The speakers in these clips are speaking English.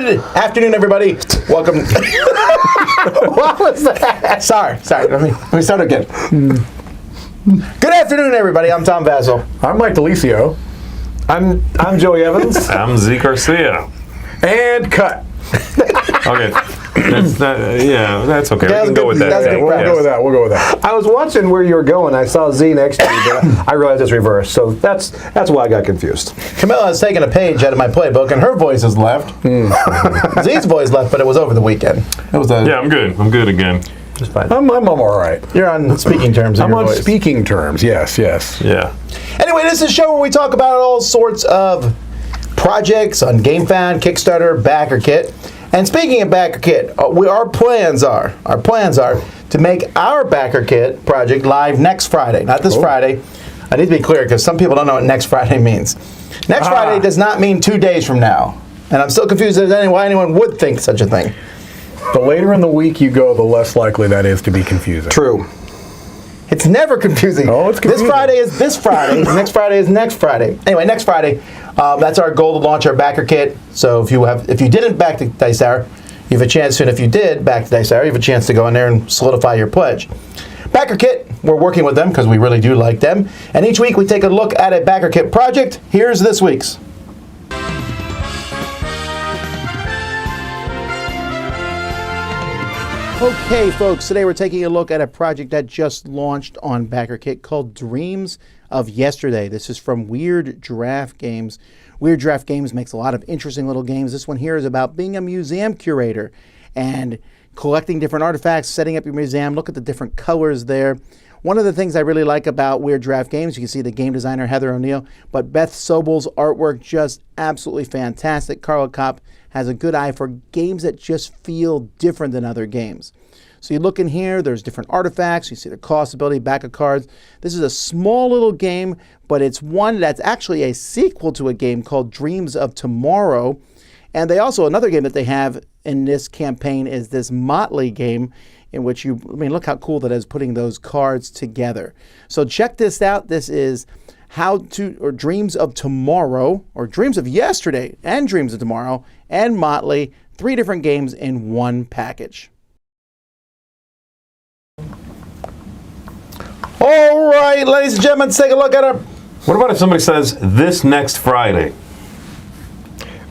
Good afternoon, everybody. Welcome. What was that? Sorry. Let me start again. Good afternoon, everybody. I'm Tom Vassell. I'm Mike DeLisio. I'm Joey Evans. I'm Z Garcia. And cut. Okay. That's okay. That was we can go with good. that. That's good. We'll go with that. I was watching where you were going. I saw Z next to you, but I realized it's reversed. So that's why I got confused. Camilla has taken a page out of my playbook, and her voice is left. Z's voice left, but it was over the weekend. Yeah, I'm good. I'm good again. Just fine. I'm all right. You're on speaking terms. I'm your on voice. speaking terms. Yes. Yeah. Anyway, this is a show where we talk about all sorts of projects on GameFound, Kickstarter, Backerkit. And speaking of Backerkit, our plans are to make our Backerkit project live next Friday. Not this Friday. I need to be clear because some people don't know what next Friday means. Next Friday does not mean 2 days from now. And I'm still confused as to why anyone would think such a thing. The later in the week you go, the less likely that is to be confusing. True. It's never confusing. Oh, it's confusing. This Friday is this Friday. Next Friday is next Friday. Anyway, next Friday, that's our goal to launch our Backerkit. So if you didn't back to Dice Hour, you have a chance to. And if you did back to Dice Hour, you have a chance to go in there and solidify your pledge. Backerkit, we're working with them because we really do like them. And each week we take a look at a Backerkit project. Here's this week's. Okay, folks, today we're taking a look at a project that just launched on Backerkit called Dreams of Yesterday. This is from Weird Giraffe Games. Weird Giraffe Games makes a lot of interesting little games. This one here is about being a museum curator and collecting different artifacts, setting up your museum. Look at the different colors there. One of the things I really like about Weird Giraffe Games, you can see the game designer Heather O'Neill, but Beth Sobel's artwork just absolutely fantastic. Carla Kopp has a good eye for games that just feel different than other games. So you look in here, there's different artifacts, you see the cost ability, back of cards. This is a small little game, but it's one that's actually a sequel to a game called Dreams of Tomorrow. And they also, another game that they have in this campaign is this Motley game in which look how cool that is, putting those cards together. So check this out. This is Dreams of Tomorrow, or Dreams of Yesterday, and Dreams of Tomorrow, and Motley, 3 different games in one package. All right, ladies and gentlemen, let's take a look at our... What about if somebody says this next Friday?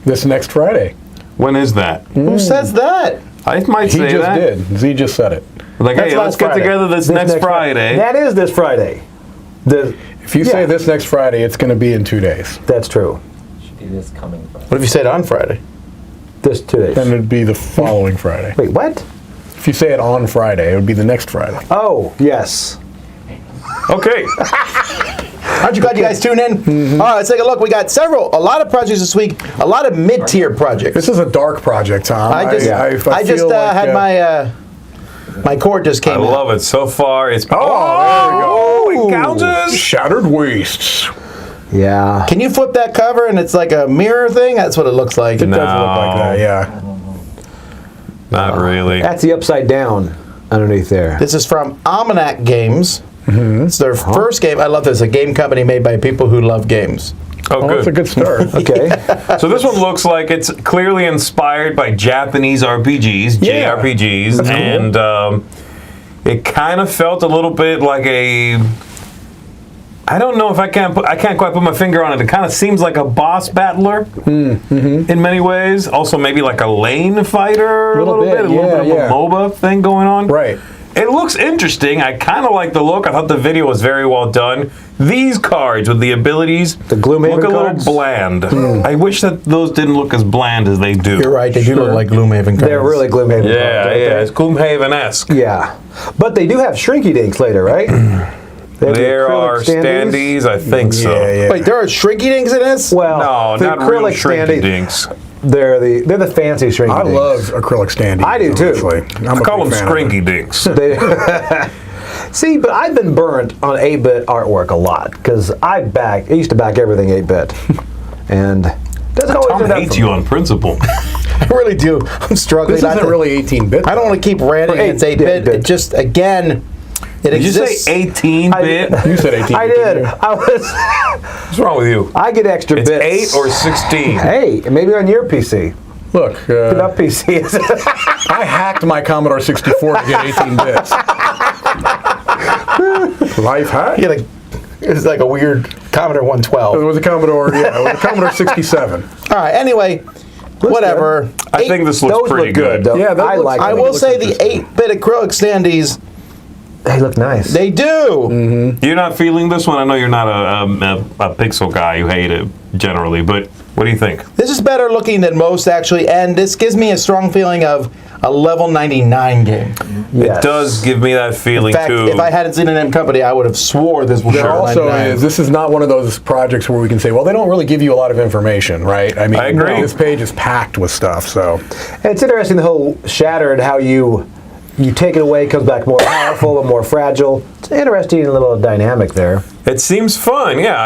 This next Friday. When is that? Who says that? I might say He just that. did. Z just said it. Like, That's hey, let's last get Friday. together this next Friday. That is this Friday. If you say this next Friday, it's going to be in 2 days. That's true. It is coming Friday. What if you say it on Friday? This 2 days. Then it'd be the following Friday. Wait, what? If you say it on Friday, it would be the next Friday. Oh, yes. Okay. Aren't you glad you guys tuned in? Mm-hmm. All right, let's take a look. We got a lot of projects this week, a lot of mid-tier projects. This is a dark project, Tom. I just had my cord just came I out. love it. So far, it's... Oh, there we go. it counts as... Shattered Wastes. Yeah. Can you flip that cover and it's like a mirror thing? That's what it looks like. It does look like that, yeah. Not really. That's the upside down underneath there. This is from Almanac Games. It's their first game. I love this. A game company made by people who love games. Oh, Well, that's a good. good start. Okay. So this one looks like it's clearly inspired by Japanese RPGs, Yeah. JRPGs, That's cool. and it kind of felt a little bit like a... I don't know if I can't quite put my finger on it. It kind of seems like a boss battler in many ways. Also, maybe like a lane fighter a little bit. A little bit of a MOBA thing going on. Right. It looks interesting. I kind of like the look. I thought the video was very well done. These cards with the abilities The Gloomhaven look a cards? little bland. I wish that those didn't look as bland as they do. You're right. They do look like Gloomhaven cards. They're really Gloomhaven. cards, Yeah, aren't yeah. they? It's Gloomhaven-esque. Yeah. But they do have Shrinky Dinks later, right? They have the There acrylic are standees, I think so. Yeah. Wait, there are Shrinky Dinks in this? Well, No, the not real acrylic shrinky standees, dinks. They're the fancy Shrinky I Dinks. love acrylic standees. I do, too. Honestly. I'm I a call big them fan of skrinky dinks. See, but I've been burnt on 8-bit artwork a lot because I used to back everything 8-bit, and doesn't always Tom end up hates for you me. on principle. I really do. I'm struggling. This not isn't to- really 18-bit. I don't want to keep ranting against 8-bit. It just, again, it Did you exists. say 18-bit? You said 18. I did. What's wrong with you? I get extra It's bits. 8 or 16. Hey, maybe on your PC. Look, Put up PCs. I hacked my Commodore 64 to get 18 bits. Life hack? Yeah, it's like a weird Commodore It 112. was a Commodore, it was a Commodore 67. All right, anyway, whatever. I think this looks Those pretty look good. Though. Yeah, that I looks- like. I them. will say the 8-bit acrylic standees, They look nice. they do. You're not feeling this one? I know you're not a pixel guy. You hate it generally, but what do you think? This is better looking than most, actually, and this gives me a strong feeling of a level 99 game. Yes. It does give me that feeling, In fact, too. if I hadn't seen an M company, I would have swore this was There level also 99. this is not one of those projects where we can say, well, they don't really give you a lot of information, right? I mean, I agree. this page is packed with stuff, so. And it's interesting the whole shattered, how you take it away, it comes back more powerful but more fragile. It's an interesting little dynamic there. It seems fun. Yeah,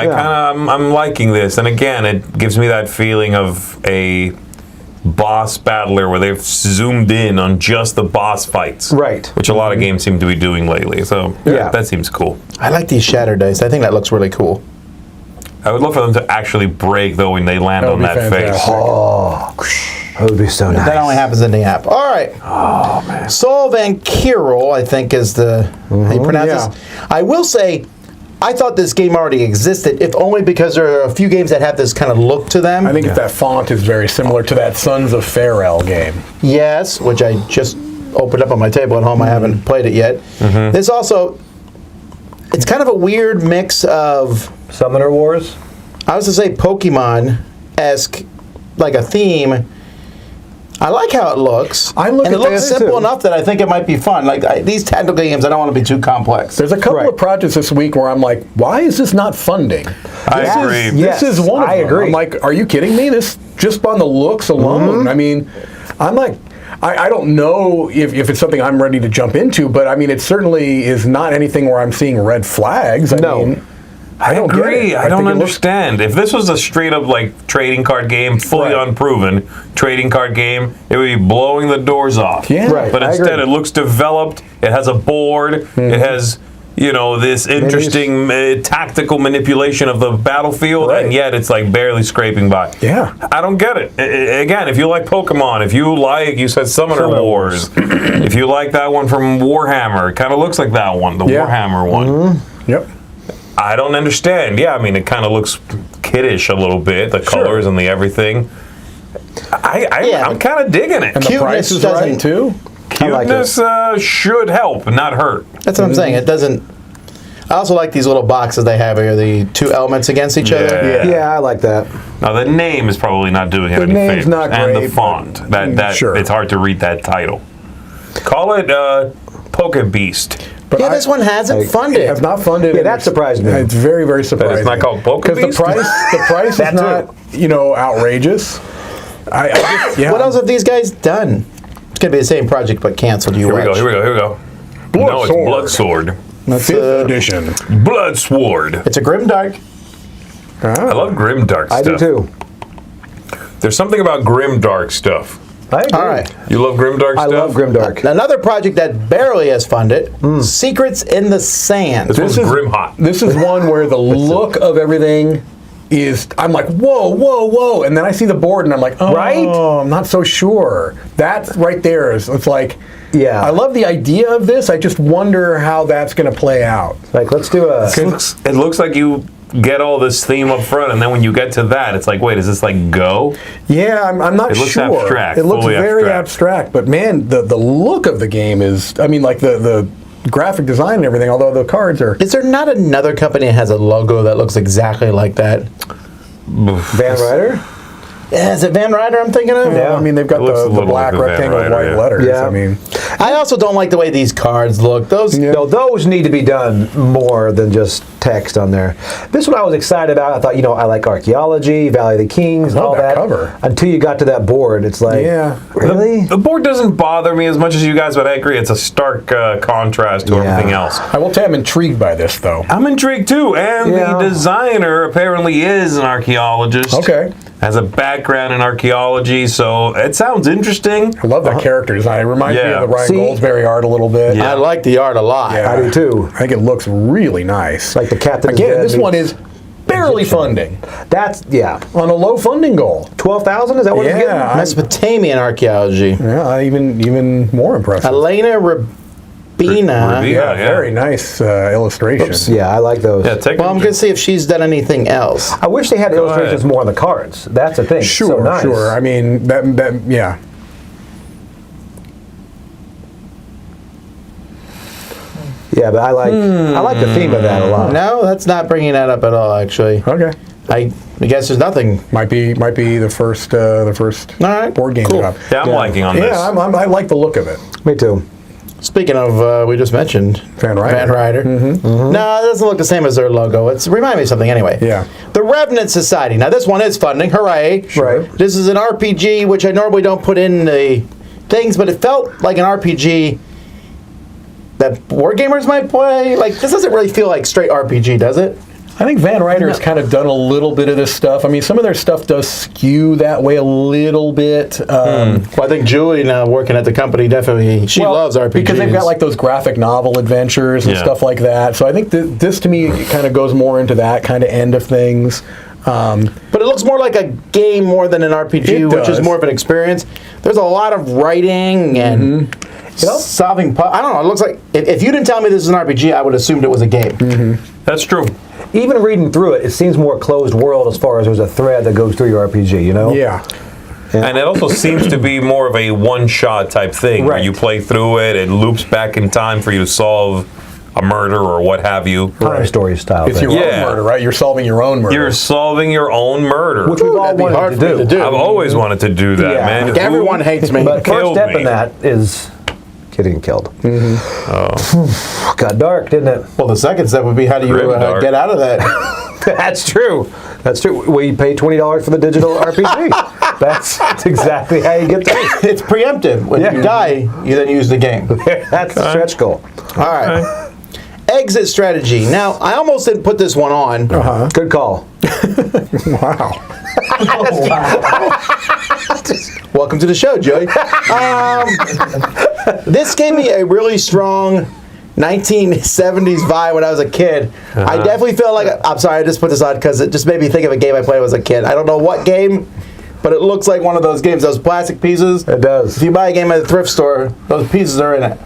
I'm liking this. And again, it gives me that feeling of a boss battler where they've zoomed in on just the boss fights. Right. Which a lot of games seem to be doing lately. So, Yeah. that seems cool. I like these shattered dice. I think that looks really cool. I would love for them to actually break, though, when they land That on would be that face. fantastic. That would be so nice. That only happens in the app. All right. Oh, man. Soul of Ankiril, I think, is the how you pronounce yeah. this. I will say, I thought this game already existed, if only because there are a few games that have this kind of look to them. I think that font is very similar to that Sons of Farel game. Yes, which I just opened up on my table at home. I haven't played it yet. This also, it's kind of a weird mix of, Summoner Wars? I was to say Pokemon-esque, like a theme. I like how it looks. I look and it at looks that, simple too. enough that I think it might be fun. Like these tactical games, I don't want to be too complex. There's a couple Right. of projects this week where I'm like, why is this not funding? I This agree. is- Yes, This is one of I them. agree. I'm like, are you kidding me? This just on the looks alone. I mean, I'm like, I don't know if it's something I'm ready to jump into, but I mean, it certainly is not anything where I'm seeing red flags. I No. mean, I don't get agree. it. I don't think it looks- understand. If this was a straight up like trading card game, fully Right. unproven trading card game, it would be blowing the doors off. Yeah. Right. But I instead, agree. it looks developed. It has a board. It has, this interesting tactical manipulation of the battlefield, Right. and yet it's like barely scraping by. Yeah. I don't get it. Again, if you like Pokemon, if you like, you said Summoner Wars, if you like that one from Warhammer, it kind of looks like that one, the Yeah. Warhammer one. Yep. I don't understand. Yeah, I mean, it kind of looks kiddish a little bit, the colors and the everything. Yeah, I'm kind of digging it. And the Cuteness price is doesn't- right, too. like Cuteness should help, not hurt. That's what I'm saying. It doesn't. I also like these little boxes they have here, the two elements against each other. Yeah. Yeah, I like that. Now, the name is probably not doing it The any name's favors. not And the great, font. That sure. It's hard to read that title. Call it Poke Beast. But Yeah, this one hasn't funded. Has not funded. Yeah, and that it's- surprised me. It's very, very surprising. it's not called Poke Because Beast? the price That is too. not, outrageous. I just, yeah. What else have these guys done? It's gonna be the same project but canceled. You Here we watch. go, here we go. No, it's Sword. Blood Sword. That's, Fifth edition. Blood Sword. it's a grimdark. I love grimdark stuff. I do too. There's something about grimdark stuff. I agree. All right. You love grimdark I stuff? love Grimdark. Another project that barely has funded: Secrets in the Sand. This one's is- grim hot. This is one where the look of everything is, I'm like, whoa, whoa, whoa. And then I see the board and I'm like, oh, Right? I'm not so sure. That right there is, it's like, Yeah. I love the idea of this. I just wonder how that's going to play out. Like, let's do a. It looks like you get all this theme up front, and then when you get to that, it's like, wait, is this like Go? Yeah, I'm not It looks sure. abstract, It looks fully very abstract. abstract. But man, the look of the game is, I mean, like the graphic design and everything, although the cards are. Is there not another company that has a logo that looks exactly like that? Van Ryder? Yeah, is it Van Ryder I'm thinking of? Yeah, I mean, they've got It looks a the little black like a Van rectangle with Ryder, white yeah. letters. Yeah. I mean, I also don't like the way these cards look. Those. Yeah. No, those need to be done more than just text on there. This one I was excited about. I thought, I like archaeology, Valley of the Kings, I love all that that. cover. Until you got to that board, it's like, Yeah. really? The board doesn't bother me as much as you guys, but I agree, it's a stark contrast to Yeah. everything else. I will say I'm intrigued by this, though. I'm intrigued too, and Yeah. the designer apparently is an archaeologist. Okay. Has a background in archaeology, so it sounds interesting. I love that character design. It reminds me Yeah. of the Ryan See? Goldsberry art a little bit. Yeah. I like the art a lot. Yeah. I do too. I think it looks really nice. Like the Captain is Again, Dead this one is barely funding. That's On a low funding goal. 12,000. Is that what it's getting? Yeah, Mesopotamian archaeology. yeah, even more impressive. Elena Rabina. Yeah, very nice illustration. Yeah, I like those. Yeah, take Well, I'm going to see if she's done anything else. I wish they had illustrations ahead. more on the cards. That's the thing. Sure, So nice. sure. I mean, yeah. Yeah, but I like the theme of that a lot. No, that's not bringing that up at all, actually. Okay. I guess there's nothing. Might be the first All right, board game cool. drop. Yeah, I'm liking on this. Yeah, I like the look of it. Me too. Speaking of, we just mentioned Van Ryder. Van Ryder. No, it doesn't look the same as their logo. It's remind me of something anyway. Yeah. The Revenant Society. Now this one is funding. Hooray! Right. This is an RPG, which I normally don't put in the things, but it felt like an RPG that board gamers might play. Like this doesn't really feel like straight RPG, does it? I think Van Ryder has kind of done a little bit of this stuff. I mean, some of their stuff does skew that way a little bit. Well, I think Julie, now working at the company, definitely she loves RPGs because they've got like those graphic novel adventures and Yeah. stuff like that. So I think this to me kind of goes more into that kind of end of things. But it looks more like a game more than an RPG, It which is does. more of an experience. There's a lot of writing and solving. I don't know. It looks like if you didn't tell me this is an RPG, I would have assumed it was a game. That's true. Even reading through it, it seems more closed world as far as there's a thread that goes through your RPG, you know? Yeah. And it also seems to be more of a one-shot type thing, where Right. you play through it, it loops back in time for you to solve a murder or what have you. Time story style It's thing. your Yeah. own murder, right? You're solving your own murder. You're solving your own murder. Which we've all That'd be hard wanted for me to to do. do. I've always wanted to do that, Yeah. man. Like, everyone Who hates me. But first killed step me? in that is getting killed. Got dark, didn't it? Well, the second step would be how do you Grimdark. get out of that? That's true. That's true. We pay $20 for the digital RPG. That's exactly how you get there. It's preemptive. When you die, you then use the game. That's the stretch goal. All right. Exit strategy. Now, I almost didn't put this one on. Good call. Wow. Welcome to the show, Joey. This gave me a really strong 1970s vibe when I was a kid. I definitely feel like, I'm sorry, I just put this on because it just made me think of a game I played when I was a kid. I don't know what game, but it looks like one of those games, those plastic pieces. It does. If you buy a game at the thrift store, those pieces are in it.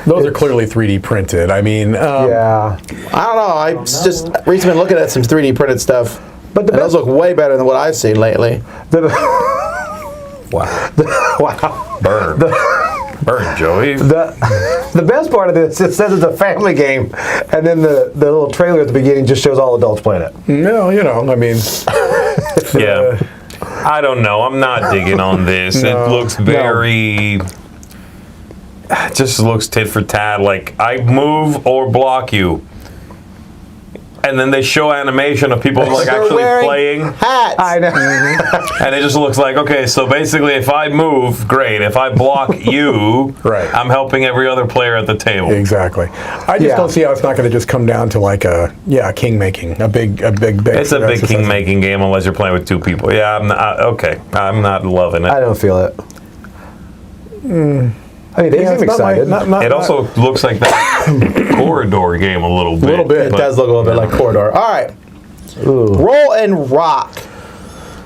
Those are clearly 3D printed. I mean, Yeah. I don't know. I just recently been looking at some 3D printed stuff, But the and those best- look way better than what I've seen lately. Wow. Wow. Burn. Burn, Joey. The best part of this, it says it's a family game, and then the little trailer at the beginning just shows all adults playing it. no, I mean, Yeah. I don't know. I'm not digging on this. It looks very... It just looks tit for tat. Like, I move or block you. And then they show animation of people like They're actually wearing playing. hats. I know. And it just looks like, okay, so basically if I move, great. If I block you, Right. I'm helping every other player at the table. exactly. I just Yeah. don't see how it's not going to just come down to like a king making, a big. It's a big king-making game unless you're playing with two people. Yeah, I'm not, okay. I'm not loving I it. don't feel it. I mean, they seem excited. It also looks like that corridor game a little bit. A little bit. It does look a little bit like Corridor. All right. Roll and rock.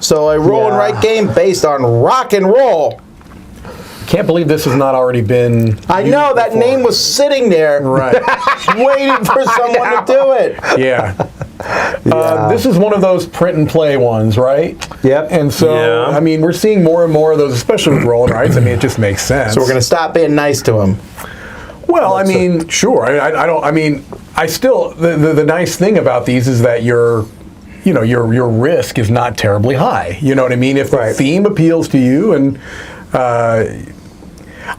So a roll and Yeah. write game based on rock and roll. Can't believe this has not already been. I used know that before. name was sitting there, Right. waiting for someone to do it. Yeah. This is one of those print and play ones, right? Yep. And so, Yeah. I mean, we're seeing more and more of those, especially with roll and writes. I mean, it just makes sense. So we're gonna stop being nice to him. Well, I mean, sure. I don't. I mean, I still. The nice thing about these is that your risk is not terribly high. You know what I mean? If the Right. theme appeals to you, and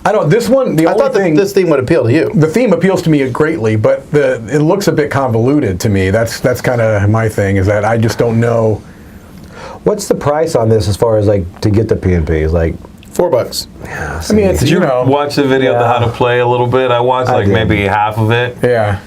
I don't. This one, the I only thought thing. that this theme would appeal to you. The theme appeals to me greatly, but it looks a bit convoluted to me. That's kind of my thing. Is that I just don't know. What's the price on this as far as like to get the P&P? Like, $4. I mean, it's Did you watch the video of Yeah. how to play a little bit? I watched I like did. maybe half of it. Yeah.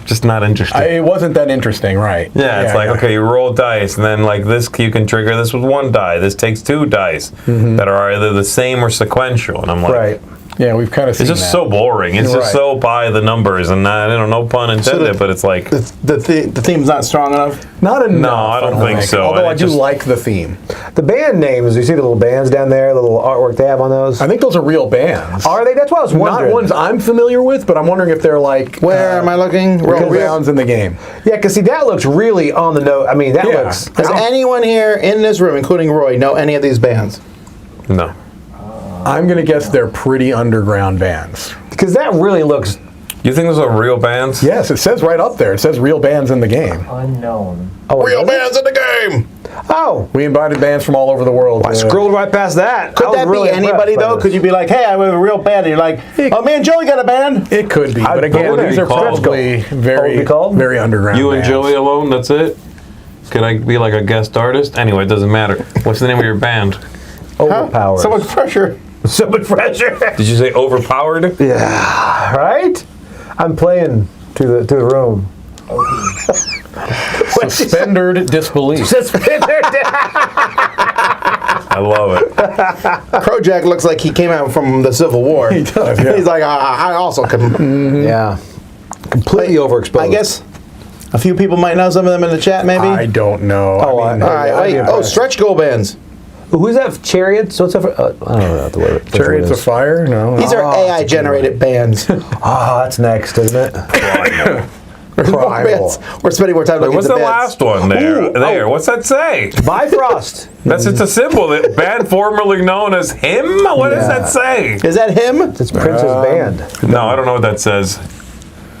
Just not interesting. It wasn't that interesting, right? Yeah, it's like, yeah. okay, you roll dice, and then like this, you can trigger this with one die. This takes two dice that are either the same or sequential. And I'm like, right. Yeah, we've kind of seen It's just that. so boring. It's just Right. so by the numbers, and I don't know, no pun intended, but it's like The theme's not strong enough. Not enough. No, I don't think so. Although And I it do just- like the theme. The band names, you see the little bands down there, the little artwork they have on those? I think those are real bands. Are they? That's what I was wondering. Not ones I'm familiar with, but I'm wondering if they're like Where am I looking? real bands in the game. Yeah, because see, that looks really on the note. I mean, that Yeah. looks... Does anyone here in this room, including Roy, know any of these bands? no. I'm going to guess they're pretty underground bands. Because that really looks... You think those are real bands? Yes, it says right up there. It says real bands in the game. Unknown. Oh, Real does it? bands in the game! Oh, We invited bands from all over the world. I scrolled right past that. I Could was that really be anybody, impressed by though? this. Could you be like, hey, I have a real band, and you're like, oh, me and Joey got a band? It could be, but What again, would it these be are called? probably What would it very, be called? very underground. You and bands. Joey alone, that's it? Could I be like a guest artist? Anyway, it doesn't matter. What's the name of your band? Overpowered. So much pressure. So much pressure. Did you say Overpowered? Yeah, right? I'm playing to the room. Suspended disbelief. I love it. Crojack looks like he came out from the Civil War. He does, yeah. He's like, I also can. Yeah. Completely overexposed. I guess a few people might know some of them in the chat, maybe. I don't know. Oh, I mean, I- All right, wait. Oh, stretch goal bands. Who's that? Chariots? What's that for? I don't know what the word. Chariots of Fire? No. These are AI generated bands. Ah, that's next, isn't it? Bands. We're spending more time looking What's at the the last bands. one there? Ooh, There. oh. What's that say? Bifrost. That's it's a symbol. That band formerly known as him. What does that say? Is that him? It's Prince's band. No, I don't know what that says.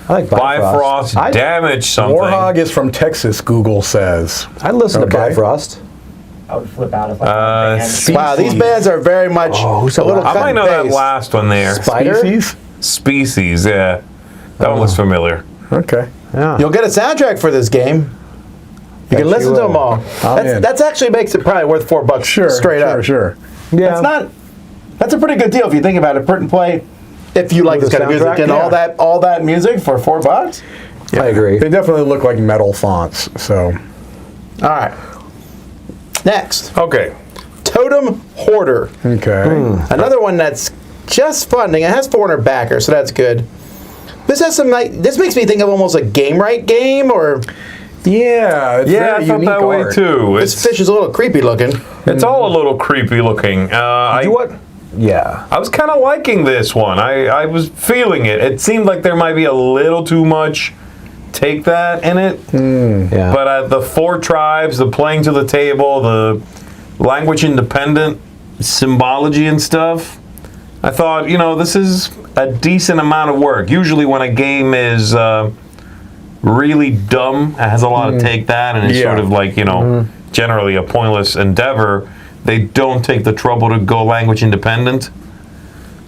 I like Bifrost. Bifrost damage something. Warhog is from Texas, Google says. I'd listen to Okay. Bifrost. I would flip out if I found a band. Wow, these bands are very much who's a little that? I cut might and know that paste. last one there. Spider? Species? Species, yeah. That one looks familiar. Okay. Yeah. You'll get a soundtrack for this game. You can Yes, listen you to them will. all. I'm in. That's actually makes it probably worth $4 Sure. straight up. Sure. Yeah. That's not. That's a pretty good deal if you think about it. Print and play. If you like With this the kind of music soundtrack, and yeah. all that music for $4. I agree. They definitely look like metal fonts, so. All right. Next, Okay. Totem Hoarder. Okay. Another one that's just funding. It has 400 backers, so that's good. This has some like. This makes me think of almost a game right game, or Yeah. It's Yeah, I very felt unique that way art. too. this fish is a little creepy looking. It's all a little creepy looking. What? Yeah. I was kind of liking this one. I was feeling it. It seemed like there might be a little too much take that in it. Yeah. But the 4 tribes, the playing to the table, the language independent symbology and stuff, I thought, this is a decent amount of work. Usually when a game is really dumb, it has a lot of take that, and it's Yeah. sort of like, generally a pointless endeavor, they don't take the trouble to go language independent.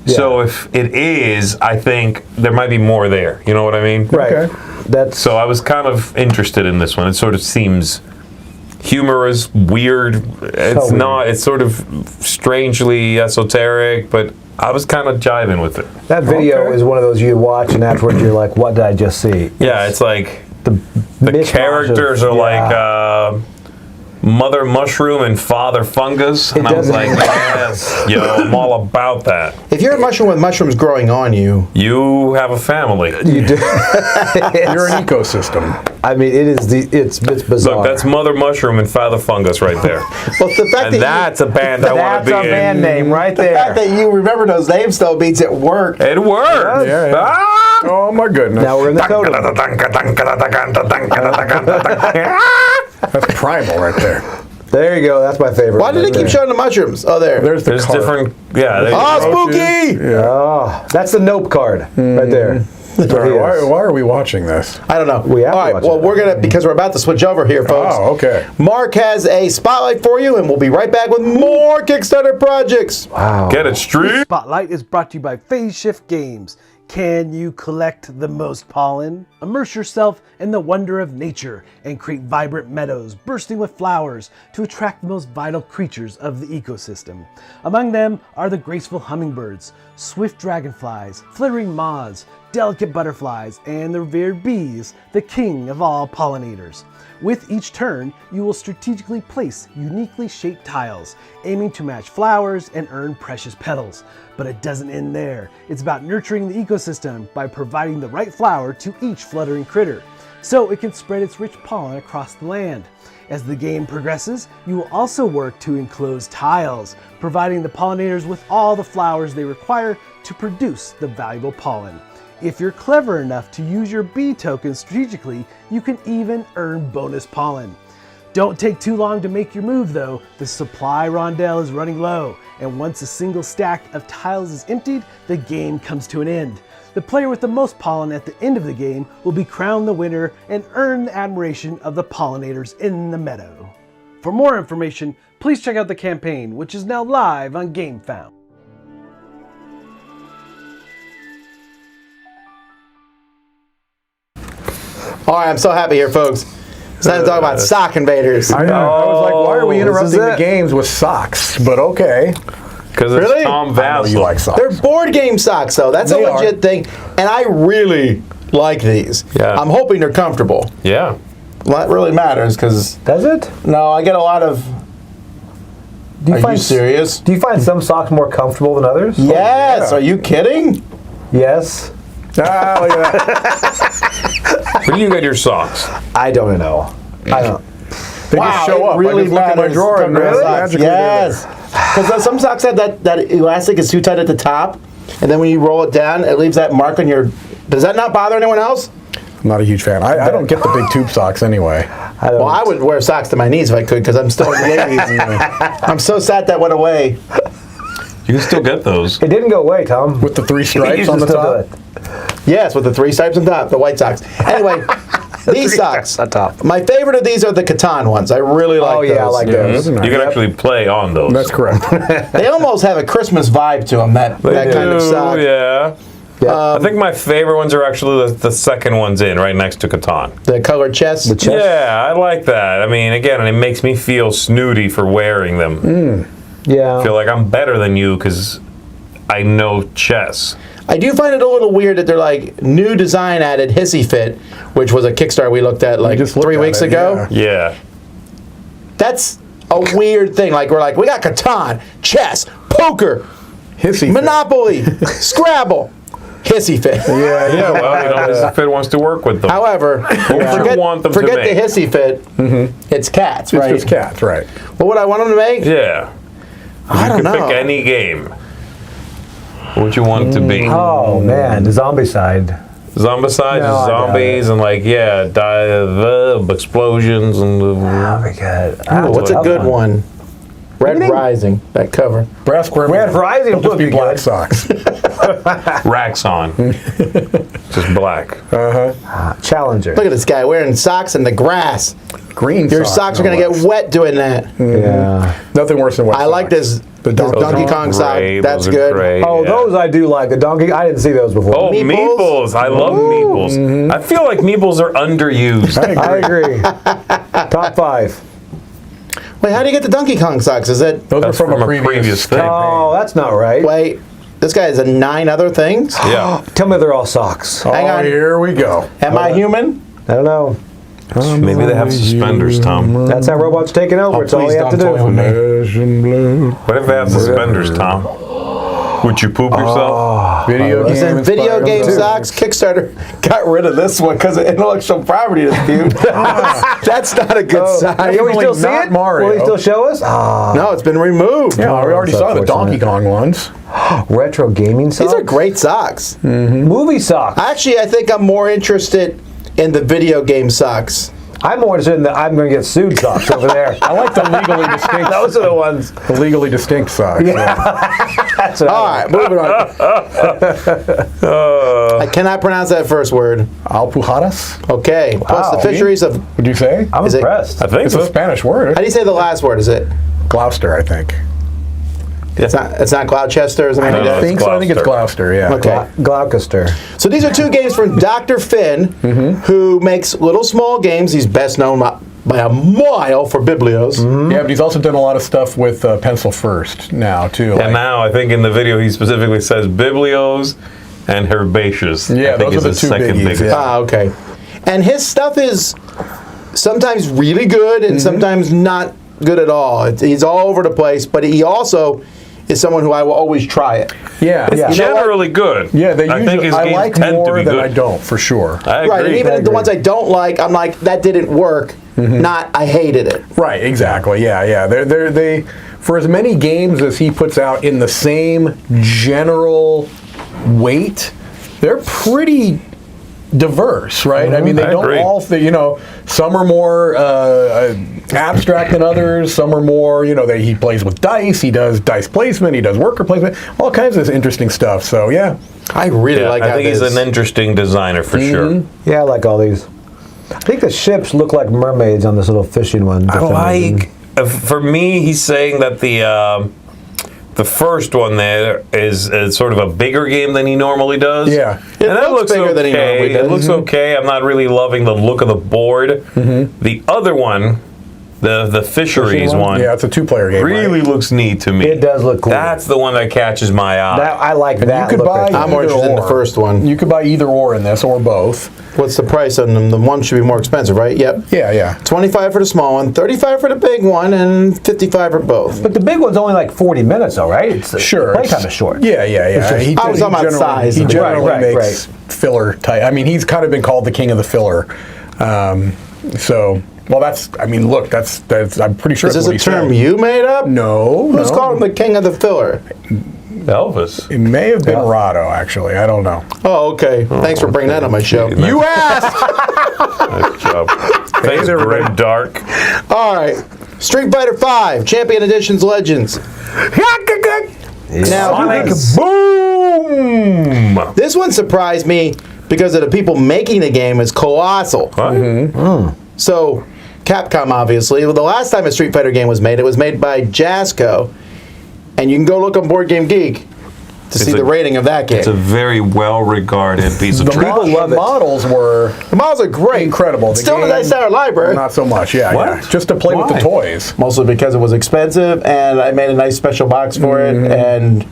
So if it is, I think there might be more there. You know what I mean? Right. Okay. That's So I was kind of interested in this one. It sort of seems humorous, weird. It's weird. not. It's sort of strangely esoteric, but I was kind of jiving with it. that video Okay. is one of those you watch and afterwards you're like, what did I just see? Yeah, it's like The mishmash characters of- are yeah. like Mother Mushroom and Father Fungus, and I was does- like, yes, I'm all about that. If you're a mushroom with mushrooms growing on you, You have a family. You do. You're an ecosystem. I mean, it's bizarre. Look, that's Mother Mushroom and Father Fungus right there. well, the fact And that that's a band I want That's to a be band in. name right the fact there. that you remember those names though means it worked. It worked. Yeah, yeah. Ah! Oh my goodness. Now we're in the totem. That's primal right there. There you go. That's my favorite. Why did it keep showing the mushrooms? Oh, there. There's the There's card. different, there's Oh, spooky! Oh, that's the nope card right there. That's what he Why, is. why are we watching this? I don't know. We have to All right. watch Well, it. we're gonna because we're about to switch over here, folks. Oh, okay. Mark has a spotlight for you, and we'll be right back with more Kickstarter projects. Wow. Get it, Street. Spotlight is brought to you by Phase Shift Games. Can you collect the most pollen? Immerse yourself in the wonder of nature and create vibrant meadows bursting with flowers to attract the most vital creatures of the ecosystem. Among them are the graceful hummingbirds, swift dragonflies, flittering moths, delicate butterflies, and the revered bees, the king of all pollinators. With each turn, you will strategically place uniquely shaped tiles, aiming to match flowers and earn precious petals. But it doesn't end there. It's about nurturing the ecosystem by providing the right flower to each fluttering critter, so it can spread its rich pollen across the land. As the game progresses, you will also work to enclose tiles, providing the pollinators with all the flowers they require to produce the valuable pollen. If you're clever enough to use your bee tokens strategically, you can even earn bonus pollen. Don't take too long to make your move though. The supply rondelle is running low, and once a single stack of tiles is emptied, the game comes to an end. The player with the most pollen at the end of the game will be crowned the winner and earn the admiration of the pollinators in the meadow. For more information, please check out the campaign, which is now live on GameFound. All right, I'm so happy here, folks. It's time to talk about sock invaders. I know. I was like, why are we this interrupting is the it. games with socks? But okay. Because it's Really? Tom I know Vassell. you like socks. They're board game socks, though. That's They a legit thing. And I really like these. Yeah. I'm hoping they're comfortable. Yeah. Well, that really matters, because, Does it? no, I get a lot of... Do Are you serious? Do you find some socks more comfortable than others? Yes. yeah. Are you kidding? Yes. Ah, look at that. Where do you get your socks? I don't know. I don't. They just show up. Really I just look at my matters. drawer and Really? they're magically Yes. Because some socks have that elastic is too tight at the top, and then when you roll it down, it leaves that mark on your... Does that not bother anyone else? I'm not a huge fan. I don't get the big tube socks anyway. Well, I would wear socks to my knees if I could, because I'm still in the 80s. I'm so sad that went away. You can still get those. It didn't go away, Tom. With the 3 stripes You on the still top. do it. Yes, with the 3 stripes on top, the white socks. Anyway, these socks. on top. My favorite of these are the Catan ones. I really like those. yeah, I like those. You can actually play on those. That's correct. They almost have a Christmas vibe to them, that kind of sock. Yeah. I think my favorite ones are actually the second ones in, right next to Catan. The colored chest. The chest. Yeah, I like that. I mean, again, it makes me feel snooty for wearing them. Yeah. I feel like I'm better than you because I know chess. I do find it a little weird that they're like new design added Hissy Fit, which was a Kickstarter we looked at like just looked 3 at weeks it, ago. yeah. Yeah. That's a weird thing. Like, we're like, we got Catan, chess, poker, Hissy fit. Monopoly, Scrabble, Hissy Fit. Yeah, well, you know, Hissy Fit wants to work with them. However, you want them to forget make? the Hissy Fit. It's cats, It's right? just cats, right. What would I want them to make? Yeah. I don't You can know. pick any game. What would you want it to be? Oh man, the zombie side. Zombicides, No, I got zombies, and like, explosions and... Oh my god. Ooh, what's a good one? Red Rising, that cover. Brass square. Red Rising It'll just would be be black good. socks. Racks on. Just black. Challenger. Look at this guy wearing socks in the grass. Green Your socks are going to get wet doing that. Yeah. Nothing worse than wet I like socks. this The Donkey Donkey Kong sock. Great, That's those are good. great, Oh, yeah. those I do like. The donkey. I didn't see those before. Oh, Meeples? meeples. I love meeples. I feel like meeples are underused. I agree. Top 5. Wait, how do you get the Donkey Kong socks? Is it... Those That's are from a from a previous thing. campaign. Oh, that's not right. Wait, this guy has 9 other things? Yeah. Tell me they're all socks. Hang on. Here we go. Am I human? I don't know. Maybe they have suspenders, Tom. That's how robots taking over. It's all please you have to don't toy with do. me. Flesh and blood. What if they have suspenders, Tom? Would you poop yourself? Video game Listen, video inspired game too. socks. Kickstarter got rid of this one because of intellectual property dispute. That's not a good sign. Can we still see not it? Mario. Will he still show us? No, it's been removed. Yeah, we already That's saw the Donkey unfortunate. Kong ones. Retro gaming socks? These are great socks. Movie socks. Actually, I think I'm more interested in the video game socks. I'm more interested in the I'm going to get sued socks over there. I like the legally distinct. Those are the ones. The legally distinct socks. That's what All right, moving on. I cannot pronounce that first word. Alpujarras? Okay. Plus the Wow. fisheries of... Would you say? I'm Is it- impressed. I think It's a so. Spanish How word. do you say the last word? Is it... Gloucester, I think. It's not Gloucester or something like No, that? I think so. I think it's Gloucester, yeah. Okay. Gloucester. So these are 2 games from Dr. Finn, who makes little small games. He's best known by a mile for Biblios. Yeah, but he's also done a lot of stuff with Pencil First now, too. And now I think in the video he specifically says Biblios and herbaceous. Yeah, I think those is are the his two second biggies, biggest. yeah. Ah, okay. And his stuff is sometimes really good and sometimes not good at all. He's all over the place, but he also is someone who I will always try it. Yeah. It's You know what? generally good. Yeah, they I usually, think his I games like tend to more be than good. I don't, for sure. I agree. Right, and even the ones I don't like, I'm like, that didn't work. Not, I hated it. Right, exactly. Yeah. They for as many games as he puts out in the same general weight, they're pretty diverse, right? I mean, they I don't agree. all, some are more abstract than others. Some are more, he plays with dice. He does dice placement. He does worker placement. All kinds of interesting stuff. So yeah, I really Yeah, like I how think he's an interesting designer for sure. Yeah, I like all these. I think the ships look like mermaids on this little fishing one. I like. For me, he's saying that the first one there is sort of a bigger game than he normally does. Yeah. It and that looks looks bigger okay. than he normally does. It looks okay. I'm not really loving the look of the board. The other one, the Fisheries one, yeah, it's a 2-player game. really right? looks neat to me. It does look cool. That's the one that catches my eye. I like And that. you could look buy right there. I'm more either interested in the or. first one. You could buy either or in this, or both. What's the price on them? The one should be more expensive, right? Yep. Yeah. 25 for the small one, 35 for the big one, and 55 for both. But the big one's only like 40 minutes, though, right? It's, Sure. Playtime is short. Yeah. I was talking about size. He generally Right, makes filler type. I mean, he's kind of been called the king of the filler. That's. I'm pretty sure. Is that's this what a he term said. you made up? No. Who's called him the king of the filler? Elvis. It may have been Rado, actually. I don't know. Oh, okay. Thanks for bringing that on my show. Nice. You asked! Nice job. Thanks, Grim Dark. All right. Street Fighter V, Champion Editions Legends. Now, Boom! this one surprised me because of the people making the game is colossal. So, Capcom, obviously. Well, the last time a Street Fighter game was made, it was made by Jasco. And you can go look on Board Game Geek to see the rating of that game. It's a very well-regarded piece of The trash. models were The models are great. incredible. The Still in the game, Dice Tower library. Not so much. Yeah. What? Just to play with the Why? toys. Mostly because it was expensive, and I made a nice special box for it, and,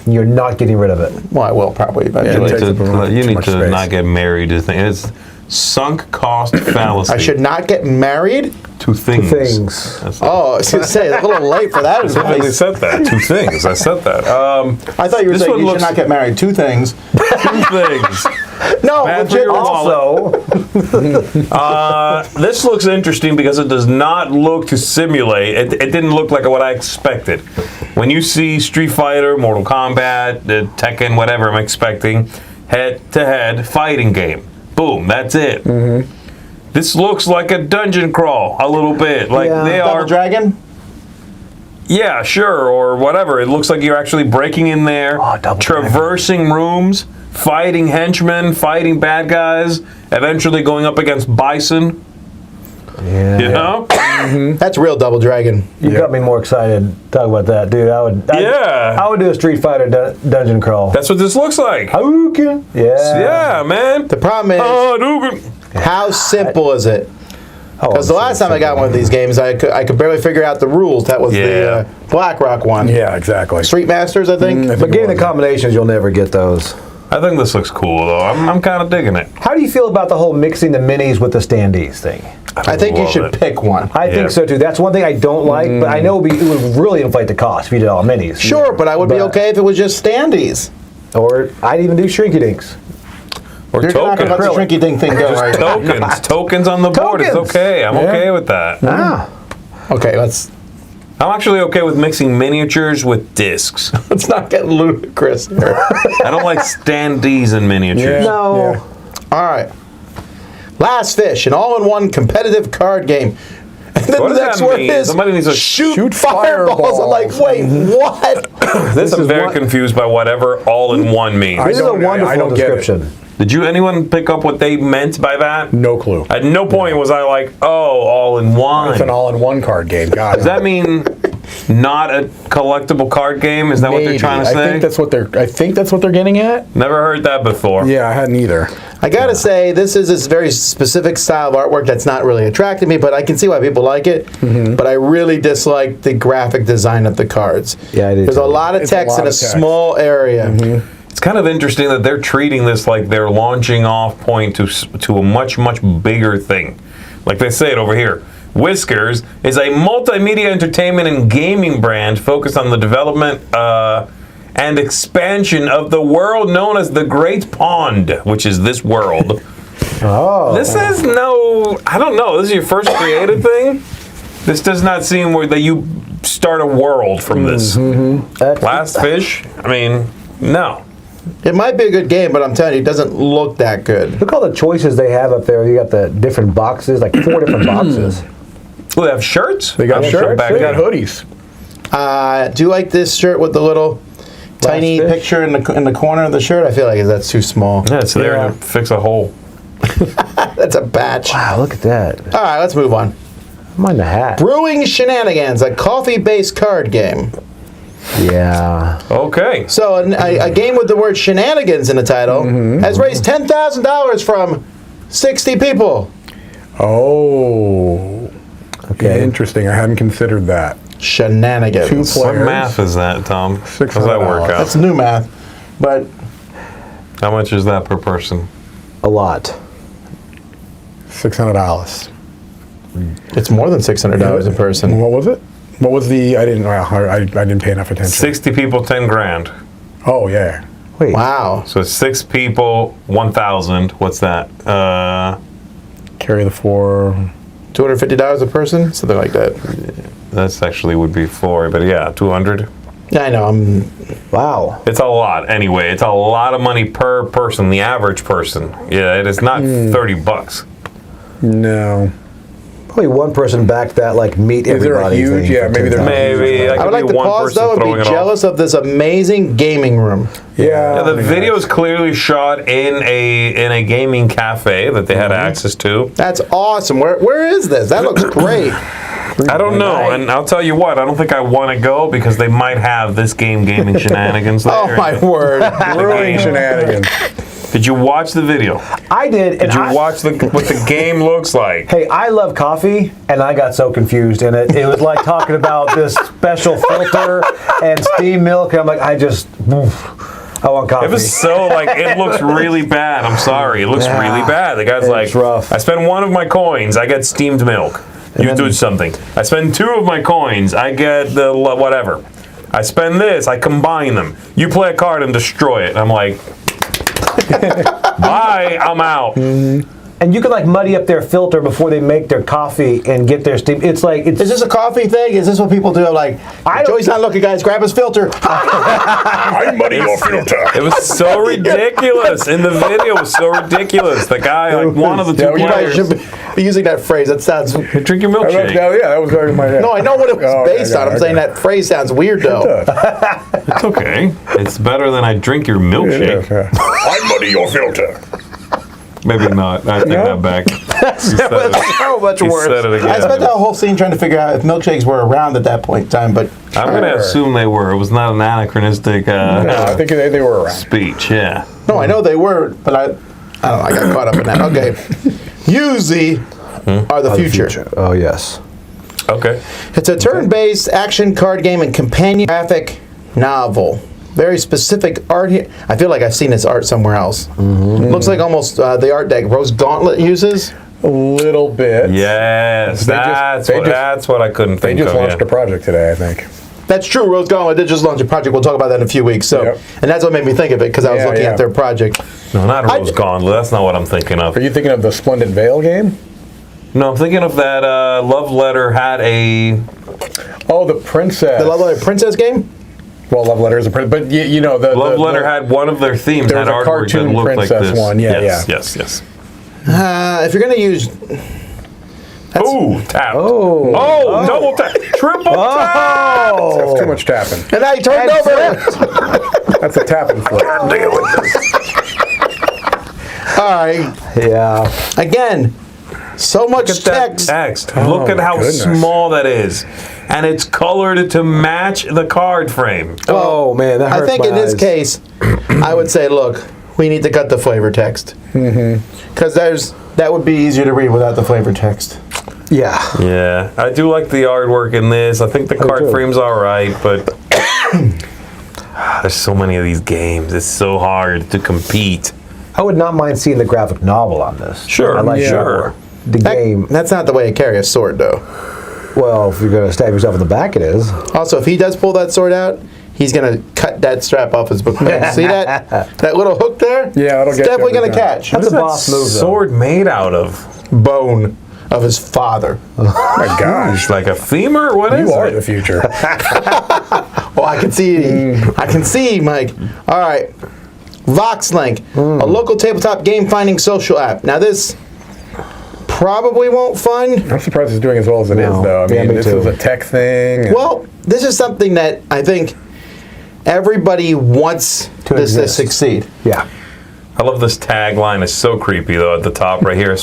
You're not getting rid of it. well, I will probably eventually. it takes up You too need much to space. not get married to things. It's sunk cost fallacy. I should not get married? Two things. Things. That's Oh, I was going to say, a little late for that I advice. said that. Two things. I said that. I thought you were This saying one you should looks- not get married. Two things. Two things. No, Bad for legit. your wallet. Also, This looks interesting because it does not look to simulate. It didn't look like what I expected. When you see Street Fighter, Mortal Kombat, Tekken, whatever I'm expecting, head-to-head fighting game. Boom, that's it. This looks like a dungeon crawl a little bit. Like Yeah. they Double are. Dragon? Yeah, sure, or whatever. It looks like you're actually breaking in there, Double traversing rooms, fighting henchmen, fighting bad guys, eventually going up against bison. yeah. You know? That's real Double Dragon. You got me more excited. Talk about that, dude. I would do a Street Fighter dungeon crawl. That's what this looks like. Hadouken. Yeah. Yeah, man. The problem is, Hadouken. how simple is it? Oh, Because the last time I got one of these games, I could barely figure out the rules. That was Yeah. the BlackRock one. Yeah, exactly. Street Masters, I think. But getting the combinations, you'll never get those. I think this looks cool, though. I'm kind of digging it. How do you feel about the whole mixing the minis with the standees thing? I think you love should it. pick one. I think so too. That's one thing I don't like, but I know it would really inflate the cost if you did all minis. Sure, but I would be okay if it was just standees. Or I'd even do shrinky dinks. Or You're not going to let the tokens. shrinky thing go right now. Tokens. Tokens on the board. It's Tokens. okay. I'm okay with that. Ah. Okay, let's I'm actually okay with mixing miniatures with discs. not get ludicrous here. I don't like standees in miniatures. No. Yeah. All right. Last Fish, an all-in-one competitive card game. And then What the does next that one mean? is Somebody needs to shoot fireballs. I'm like, wait, what? This I'm is very one- confused by whatever all-in-one means. This is a don't- I wonderful don't get it. description. Did anyone pick up what they meant by that? No clue. At no point was I like, oh, all-in-one. It's an all-in-one card game. God. Does that mean not a collectible card game? Is that what they're trying to I say? think that's what they're getting at. Never heard that before. Yeah, I hadn't either. I gotta say, this is this very specific style of artwork that's not really attracting me, but I can see why people like it. But I really dislike the graphic design of the cards. Yeah, I do There's a too. lot of It's a text lot in a of text. small area. It's It's kind of interesting that they're treating this like their launching off point to a much, much bigger thing. Like they say it over here. Whiskers is a multimedia entertainment and gaming brand focused on the development and expansion of the world known as the Great Pond, which is this world. Oh. This is I don't know. This is your first creative thing? This does not seem that you start a world from this. Last Fish? I mean, no. It might be a good game, but I'm telling you, it doesn't look that good. Look all the choices they have up there. You got the different boxes, like 4 different boxes. Well, they have shirts? They got shirts. back They got there. hoodies. Do you like this shirt with the little tiny Fish? picture in the corner of the shirt? I feel like that's too small. Yeah, it's there to fix a hole. That's a batch. Wow, look at that. All right, let's move on. I'm on the hat. Brewing Shenanigans, a coffee-based card game. Yeah. Okay. So a game with the word shenanigans in the title has raised $10,000 from 60 people. Oh. Okay. Interesting. I hadn't considered that. Shenanigans. 2 What players. math is that, Tom? How does that work $600. out? That's new math, but How much is that per person? A lot. $600. it's more than $600 a person. What was it? What was the? I didn't pay enough attention. 60 people, 10 grand. Oh yeah. Wait. Wow. So 6 people, 1,000. What's that? Carry the 4. $250 a person? Something like that. That's actually would be 4, but yeah, 200. Yeah, I know. Wow. It's a lot anyway. It's a lot of money per person, the average person. Yeah, it is not $30. No. Probably one person backed that, like, meet Is there a everybody huge- thing yeah, for maybe there- 10,000. Maybe. I would like to one pause person though and throwing be it off. jealous of this amazing gaming room. Yeah. Yeah, the video is clearly shot in a gaming cafe that they had access to. That's awesome. Where is this? That looks great. I don't know, and I'll tell you what, I don't think I want to go because they might have this gaming shenanigans there. Oh my word. Brewing game. Shenanigans. Did you watch the video? I did. And Did you watch what the game looks like? Hey, I love coffee, and I got so confused in it. It was like talking about this special filter and steam milk, and I'm like, I want coffee. It was so it looks really bad. I'm sorry. It looks really bad. The guy's like, rough. I spend 1 of my coins, I get steamed milk. You do something. I spend 2 of my coins, I get the whatever. I spend this, I combine them. You play a card and destroy it. And I'm like, bye, I'm out. And you can like muddy up their filter before they make their coffee and get their steam. It's like Is this a coffee thing? Is this what people do? Like, Joey's not looking, guys. Grab his filter. I muddy your filter. It was so ridiculous. In the video, it was so ridiculous. The guy, like one of the 2 You guys players, should be using that phrase. That sounds. drink your milkshake. Yeah, that was already my head. No, I know what it was based on. I'm saying that phrase sounds weird though. It's okay. It's better than I drink your milkshake. I muddy your filter. Maybe not. I take that back. so much He worse. said it again. I spent that whole scene trying to figure out if milkshakes were around at that point in time, but I'm going to assume they were. It was not an anachronistic No, I think they were around. speech. Yeah. no, I know they were, but I don't know. I got caught up in that. Okay, Yuzi are the future. Oh yes. Okay. It's a turn-based action card game and companion graphic novel. Very specific art here. I feel like I've seen this art somewhere else. Looks like almost the art deck Rose Gauntlet uses. A little bit. Yes, They just- that's what I couldn't They think just of. launched a project today, I think. That's true. Rose Gauntlet did just launch a project. We'll talk about that in a few weeks. So, Yep. and that's what made me think of it because I was Yeah, looking yeah. at their project. No, not Rose Gauntlet. That's not what I'm thinking of. Are you thinking of the Splendid Veil game? No, I'm thinking of that Love Letter had a... Oh, the Princess. The Love Letter Princess game. Well, Love Letter is a princess, but you know the Love Letter had one of their themes there had was a artwork that cartoon looked like princess this. one, yeah, yes, yeah. yes. If you're gonna use, Ooh, tap. Oh. Double tap. Triple tap. That's too much tapping. and now he turned over. That's a tapping flip. All right. Yeah. Again, so much Look at that text. text. Look at my how goodness. small that is. And it's colored to match the card frame. Oh man, that I hurts think my in this eyes. case, I would say, look, we need to cut the flavor text because that would be easier to read without the flavor text. Yeah. Yeah, I do like the artwork in this. I think the card too. frame's all right, but There's so many of these games. It's so hard to compete. I would not mind seeing the graphic novel on this. Sure, I like sure. the game. That's not the way to carry a sword, though. Well, if you're going to stab yourself in the back, it is. Also, if he does pull that sword out, he's going to cut that strap off his book bag. See that? That little hook there? Yeah, it'll it's get you definitely every going to time. catch. That's a boss move, though. Sword made out of? Bone of his father. Oh my gosh. It's like a femur? What is You are it? the future. Well, I can see. I can see, Mike. All right. Vox Link, a local tabletop game finding social app. Now this probably won't fun. I'm surprised it's doing as well as it is, though. I mean, me this too. is a tech thing. and- Well, this is something that I think everybody wants To this to exist. succeed. Yeah. I love this tagline. It's so creepy, though, at the top right here.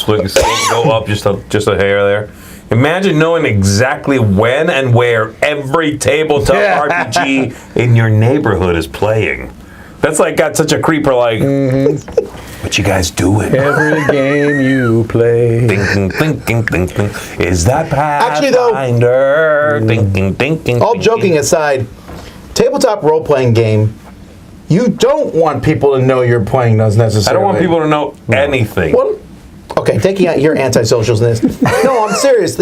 Go up just a hair there. Imagine knowing exactly when and where every tabletop RPG in your neighborhood is playing. That's like got such a creeper like, what you guys doing? Every game you play. Thinking. Is that Actually, though, Pathfinder? Thinking. All joking aside, tabletop role-playing game, you don't want people to know you're playing those I necessarily. don't want people to know anything. Well, okay, taking out your anti-socialness. No, I'm serious.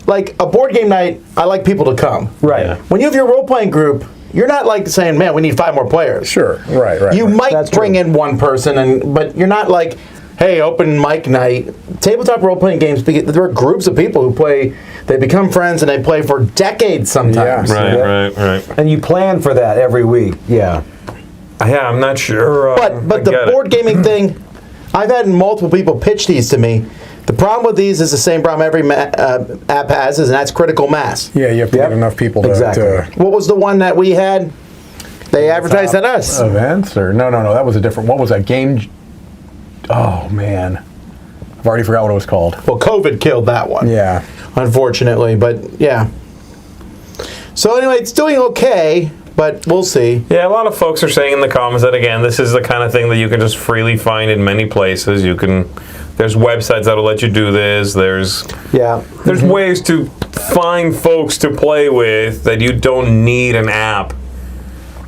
Like a board game night, I like people to come. Right. Yeah. When you have your role-playing group, you're not like saying, "Man, we need 5 more players." Sure, right. You right. might That's bring true. in one person, but you're not like, "Hey, open mic night." Tabletop role-playing games, there are groups of people who play. They become friends and they play for decades sometimes. Yeah. Right. And you plan for that every week. Yeah. Yeah, I'm not sure. But I the get it. board gaming thing, I've had multiple people pitch these to me. The problem with these is the same problem every app has, and that's critical mass. Yeah, you have to Yep. get enough people to, Exactly. What was the one that we had? They advertised at us. events or no, that was a different. What was that game? Oh man, I've already forgot what it was called. Well, COVID killed that one. Yeah, Unfortunately, but yeah. So anyway, it's doing okay, but we'll see. Yeah, a lot of folks are saying in the comments that, again, this is the kind of thing that you can just freely find in many places. There's websites that'll let you do this. There's Yeah. ways to find folks to play with that you don't need an app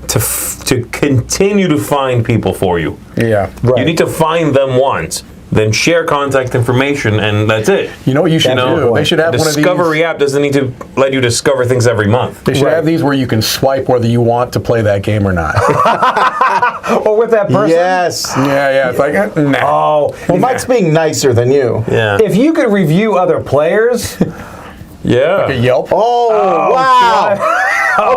to continue to find people for you. yeah. Right. You need to find them once, then share contact information, and that's it. You know what you should do? They should have one of these. Discovery app doesn't need to let you discover things every month. They should have these where you can swipe whether you want to play that game or not. Or with that person. Yes. yeah. It's like, nah. Oh. Well, Mike's being nicer than you. Yeah. If you could review other players, Yeah. Yelp. Oh, wow.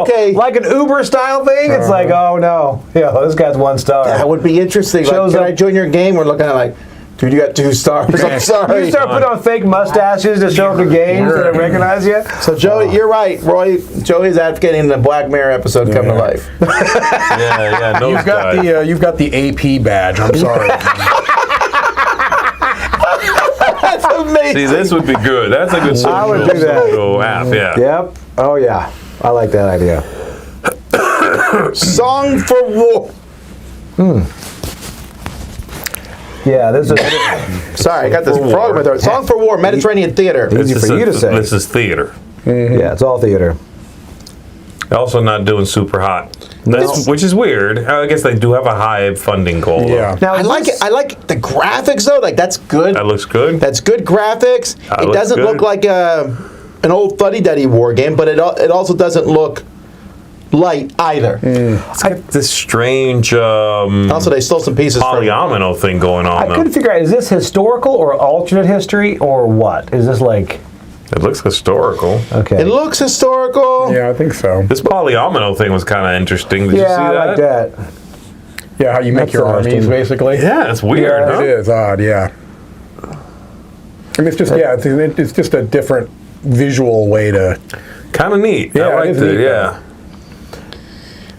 Okay. like an Uber style thing, it's like, oh no, this guy's 1 star. That would be interesting. Like, Shows can up- I join your game? We're looking at like, dude, you got 2 stars. I'm sorry. You start putting on fake mustaches to show up to games and they recognize you. So Joey, you're right, Roy. Joey's advocating the Black Mirror episode come to life. Yeah. No, You've got the AP badge. I'm sorry. That's amazing. See, this would be good. That's a good I would do that. social app. Yeah. Yep. Oh yeah. I like that idea. Song for War. Yeah, this is Sorry, I got this frog in my throat. Song for War, Mediterranean Theater. Easy for you to say. This is theater. yeah, it's all theater. Also not doing super hot. This- Which is weird. I guess they do have a high funding goal. though. Yeah. Now I like it. I like the graphics though. Like that's good. That looks good. That's good graphics. That It looks doesn't good. look like an old fuddy-duddy war game, but it also doesn't look light either. It's got this strange Also, they stole some pieces from. polyomino thing going on. I though. couldn't figure out, is this historical or alternate history or what? Is this like, It looks historical. okay. It looks historical. Yeah, I think so. This polyomino thing was kind of interesting. Did you see yeah, I that? like that. Yeah, how you make That's your armies, interesting. basically. Yeah, it's weird, Yeah, huh? It is odd, yeah. I mean, it's just it's just a different visual way to. Kind of neat. Yeah, I it liked is it. neat, Yeah.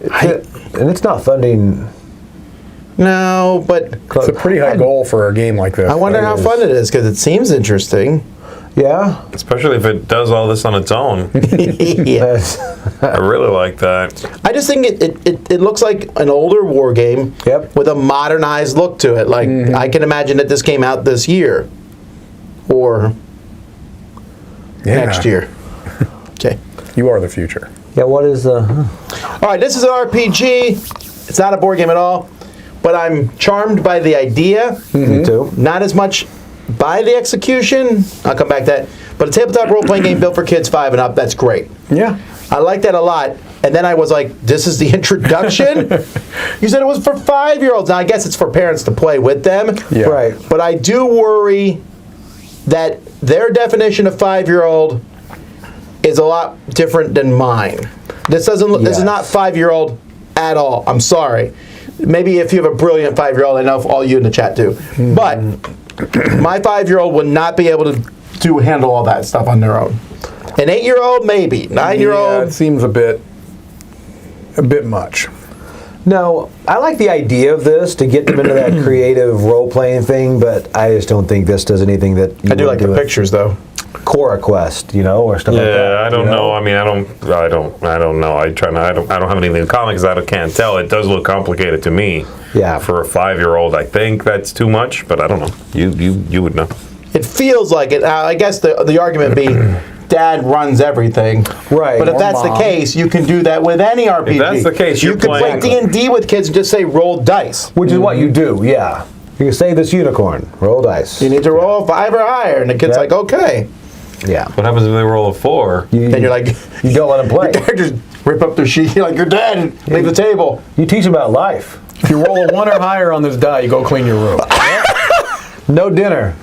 And it's not funding. No, but It's a pretty high goal for a game like this. I wonder how fun it is because it seems interesting. Yeah. Especially if it does all this on its own. Yeah. I really like that. I just think it looks like an older war game Yep. with a modernized look to it. Like I can imagine that this came out this year or Yeah. next year. Okay. You are the future. Yeah, what is the... All right, this is an RPG. It's not a board game at all, but I'm charmed by the idea. Me too. Not as much by the execution. I'll come back to that. But a tabletop role-playing game built for kids 5 and up, that's great. Yeah. I like that a lot. And then I was like, this is the introduction? You said it was for 5-year-olds. Now, I guess it's for parents to play with them. Yeah. Right. But I do worry that their definition of 5-year-old is a lot different than mine. This doesn't. This is not 5-year-old at all. I'm sorry. Maybe if you have a brilliant 5-year-old, I know if all you in the chat do. But my 5-year-old would not be able to handle all that stuff on their own. An 8-year-old, maybe. 9-year-old. Yeah, it seems a bit much. No, I like the idea of this to get them into that creative role-playing thing, but I just don't think this does anything that you I do like the pictures, though. Cora Quest, or stuff like that. Yeah, I don't know. I mean, I don't know. I don't have anything in common because I can't tell. It does look complicated to me. Yeah. For a 5-year-old, I think that's too much, but I don't know. You would know. It feels like it. I guess the argument being, Dad runs everything. Right. But if Or that's Mom. the case, you can do that with any RPG. If that's the case, you you're can play playing- D&D with kids and just say roll dice. Which is what you do, yeah. You can save this unicorn, roll dice. You need to roll 5 or higher, and the kid's like, okay. Yeah. What happens if they roll a 4? Then you're like, You don't let them play. your characters rip up their sheet. You're like, you're dead, and leave the table. You teach them about life. If you roll a 1 or higher on this die, you go clean your room. No dinner.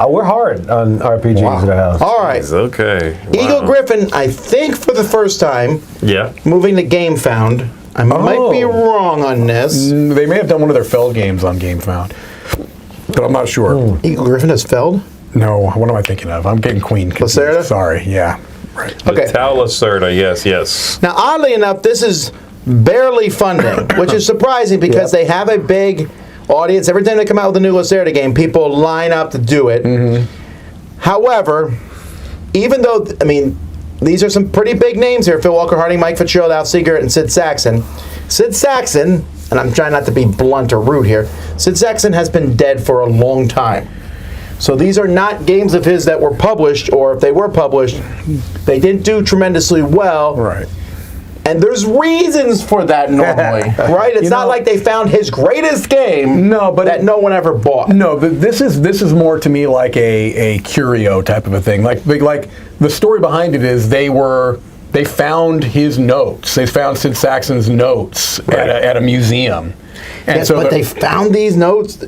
We're hard on RPGs in our house. All right. It's okay. Eagle Wow. Griffin, I think for the first time, Yeah. moving to GameFound. I might be wrong on this. They may have done one of their Feld games on GameFound, but I'm not sure. Eagle Griffin has Feld? No, what am I thinking of? I'm getting Queen confused. Lacerda? Sorry, yeah. Right. Okay. Lacerda, yes. Now, oddly enough, this is barely funding, which is surprising because they have a big audience. Every time they come out with a new Lacerda game, people line up to do it. However, even though, these are some pretty big names here. Phil Walker Harding, Mike Fitzgerald, Al Seegert, and Sid Saxon. Sid Saxon, and I'm trying not to be blunt or rude here, Sid Saxon has been dead for a long time. So these are not games of his that were published, or if they were published, they didn't do tremendously well. Right. And there's reasons for that normally, right? It's not like they found his greatest game that no one ever bought. No, but this is more to me like a curio type of a thing. Like the story behind it is they found his notes. They found Sid Saxon's notes at a museum. And Yes, but they found these notes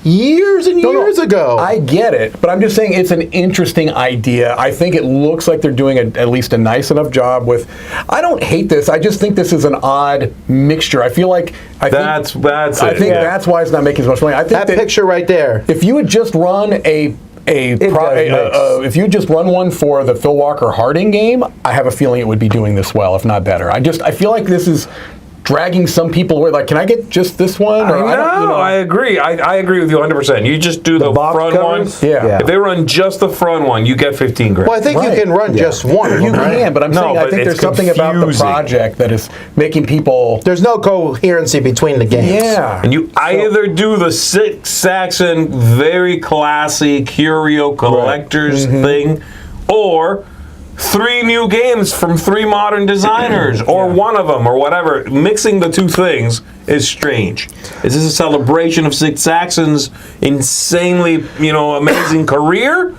years and years ago. I get it, but I'm just saying it's an interesting idea. I think it looks like they're doing at least a nice enough job with. I don't hate this. I just think this is an odd mixture. I feel like That's I think that's why it's not making as much money. I think that picture right there. if you had just run if you just run one for the Phil Walker Harding game, I have a feeling it would be doing this well, if not better. I feel like this is dragging some people away. Like, can I get just this one? Or I agree. I agree with you 100%. You just do the box front covers? one. Yeah. If they run just the front one, you get 15 grand. Well, I think you can run just one of them, You right? can, but I'm saying I but think it's there's something about the confusing. project that is making people. There's no coherency between the games. Yeah. And you either do the Sid Saxon, very classy curio collectors thing, or 3 new games from 3 modern designers, or one of them, or whatever. Mixing the two things is strange. Is this a celebration of Sid Saxon's insanely, amazing career,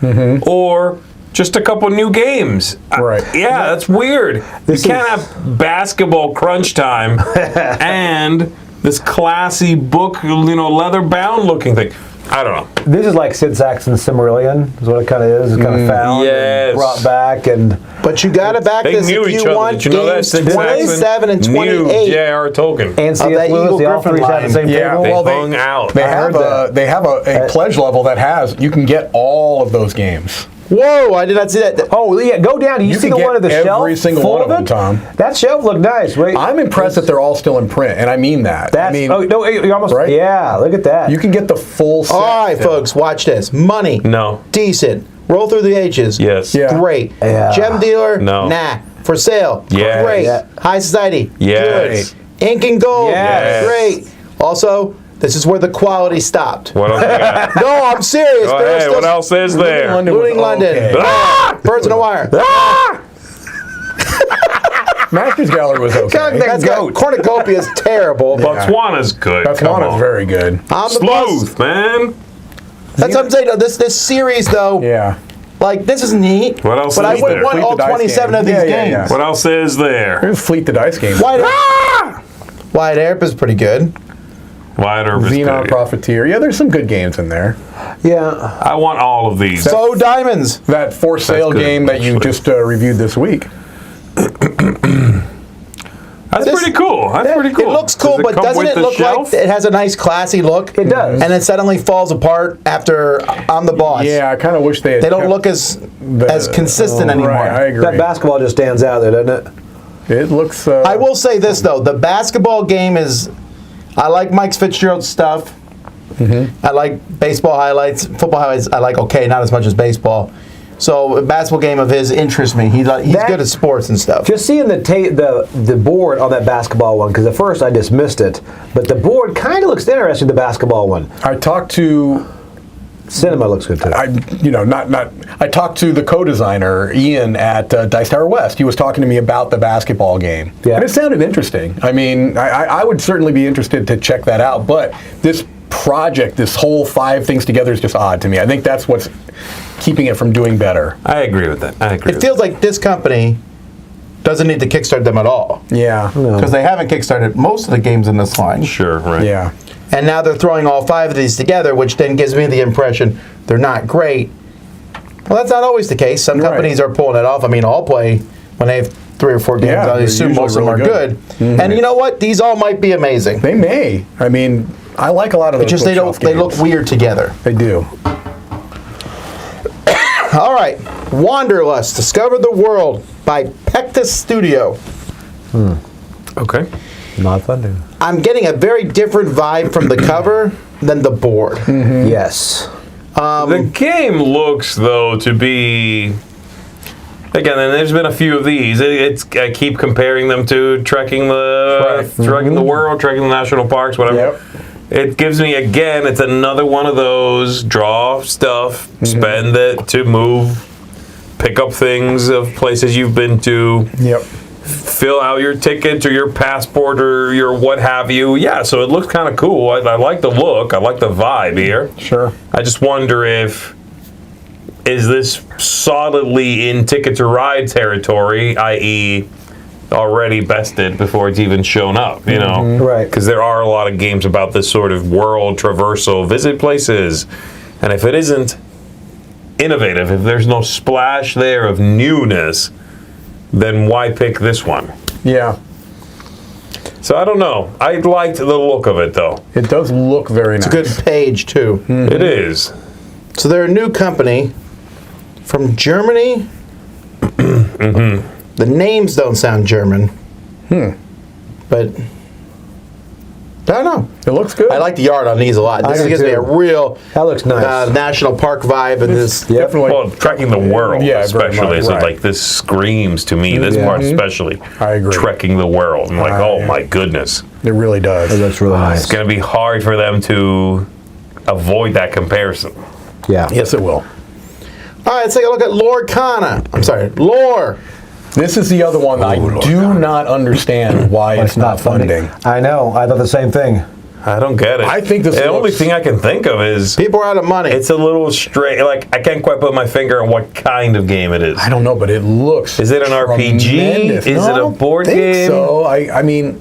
or just a couple new games? Right. That's weird. You can't have basketball crunch time and this classy book, leather-bound looking thing. I don't know. This is like Sid Saxon's Silmarillion, is what it kind of is. It's kind of found and brought back. But you got to back They this knew if each you other. want Did you know that? games Sid 27 and Saxon 28. knew J.R. Tolkien. And that C.S. Lewis, Eagle they all Griffin three sat at the same line. table. They hung out. They I heard that. have a pledge level that has you can get all of those games. Whoa, I did not see that. Oh, yeah, go down. Do you see can the one get at the shelf? every single full one of them, it? Tom. That shelf looked nice. Wait, I'm impressed that they're all still in print, and I mean that. that's, no, you're almost right? Yeah, look at that. You can get the full set. All right, still. folks, watch this. Money. No. Decent. Roll through the ages. Yes. Yeah. Great. Yeah. Gem dealer. No. Nah. For sale. Yes. Great. Yeah. High society. Yes. Good. Ink and gold. Yes. Great. Also, this is where the quality stopped. What else you got? No, I'm serious. Go There's ahead. still What else is there? London was Looting London. okay. Ah! Birds in a wire. Masters Gallery was okay. That's goat. Cornucopia is terrible. Botswana's good. Come Botswana's on. very good. On the bus. Sleuth, man. That's what I'm saying. This series, though, Yeah. like, this is neat. What else But I is wouldn't there? want Fleet all the Dice 27 game. of these Yeah, yeah, games. yeah. What else is there? Here's Fleet the Dice game. Wide Airp is pretty good. Wide Urban Xenon Studio. Profiteer. Yeah, there's some good games in there. Yeah. I want all of these. So Diamonds. That for sale good, game that you actually. just reviewed this week. That's pretty cool. That's pretty cool. It looks cool, Does but come doesn't with it the look shelf? like it has a nice classy look? It does. And it suddenly falls apart after I'm the boss. Yeah, I kind of wish they had They don't kept look as consistent anymore. Right, I agree. That basketball just stands out there, doesn't it? It looks... I will say this, though. The basketball game is... I like Mike Fitzgerald's stuff. I like baseball highlights. Football highlights, I like okay, not as much as baseball. So a basketball game of his interests me. He's good at sports and stuff. Just seeing the board on that basketball one, because at first I dismissed it, but the board kind of looks interesting, the basketball one. I talked to... Cinema looks good too. I talked to the co-designer Ian at Dice Tower West. He was talking to me about the basketball game, Yeah. and it sounded interesting. I mean, I would certainly be interested to check that out. But this project, this whole 5 things together, is just odd to me. I think that's what's keeping it from doing better. I agree with that. I agree. It feels like this company doesn't need to kickstart them at all. Yeah, Because they haven't kickstarted most of the games in this line. Sure, right. yeah. And now they're throwing all 5 of these together, which then gives me the impression they're not great. Well, that's not always the case. Some Right. companies are pulling it off. I mean, I'll play when they have 3 or 4 games. Yeah, I they're assume most of them are usually good. really good. And you know what? These all might be amazing. They may. I mean, I like a lot of those. It's just they bookshelf look games. weird together. They do. All right, Wanderlust, Discover the World by Pectus Studio. Okay. Not fun, dude. I'm getting a very different vibe from the cover than the board. Yes. The game looks, though, to be... Again, and there's been a few of these. I keep comparing them to trekking the world, trekking the national parks, whatever. Yep. It gives me, again, it's another one of those, draw stuff, spend it to move, pick up things of places you've been to, Yep. fill out your ticket or your passport or your what have you. Yeah, so it looks kind of cool. I like the look. I like the vibe here. Sure. I just wonder is this solidly in Ticket to Ride territory, i.e. already bested before it's even shown up, you know? Right. Because there are a lot of games about this sort of world traversal, visit places. And if it isn't innovative, if there's no splash there of newness, then why pick this one? Yeah. So I don't know. I liked the look of it, though. It does look very nice. It's a good page, too. It is. So they're a new company from Germany. The names don't sound German. But I don't know. It looks good. I like the art on these a lot. This do gives me too. a real That looks nice. national park vibe and this. Definitely. Well, trekking the world, Yeah, very especially. much, So right. like this screams to me, this Yeah. part especially. I agree. Trekking the world. I'm like, oh my goodness. It really does. It looks really nice. It's going to be hard for them to avoid that comparison. Yeah. Yes, it will. All right, let's take a look at Lore Kana. I'm sorry, Lore. This is the other one that I do not understand why it's not funding. I know. I thought the same thing. I don't get it. I think this The only looks- thing I can think of is People are out of money. it's a little straight. Like, I can't quite put my finger on what kind of game it is. I don't know, but it looks. Is it an RPG? tremendous. Is No, it I a don't board think game? So I mean,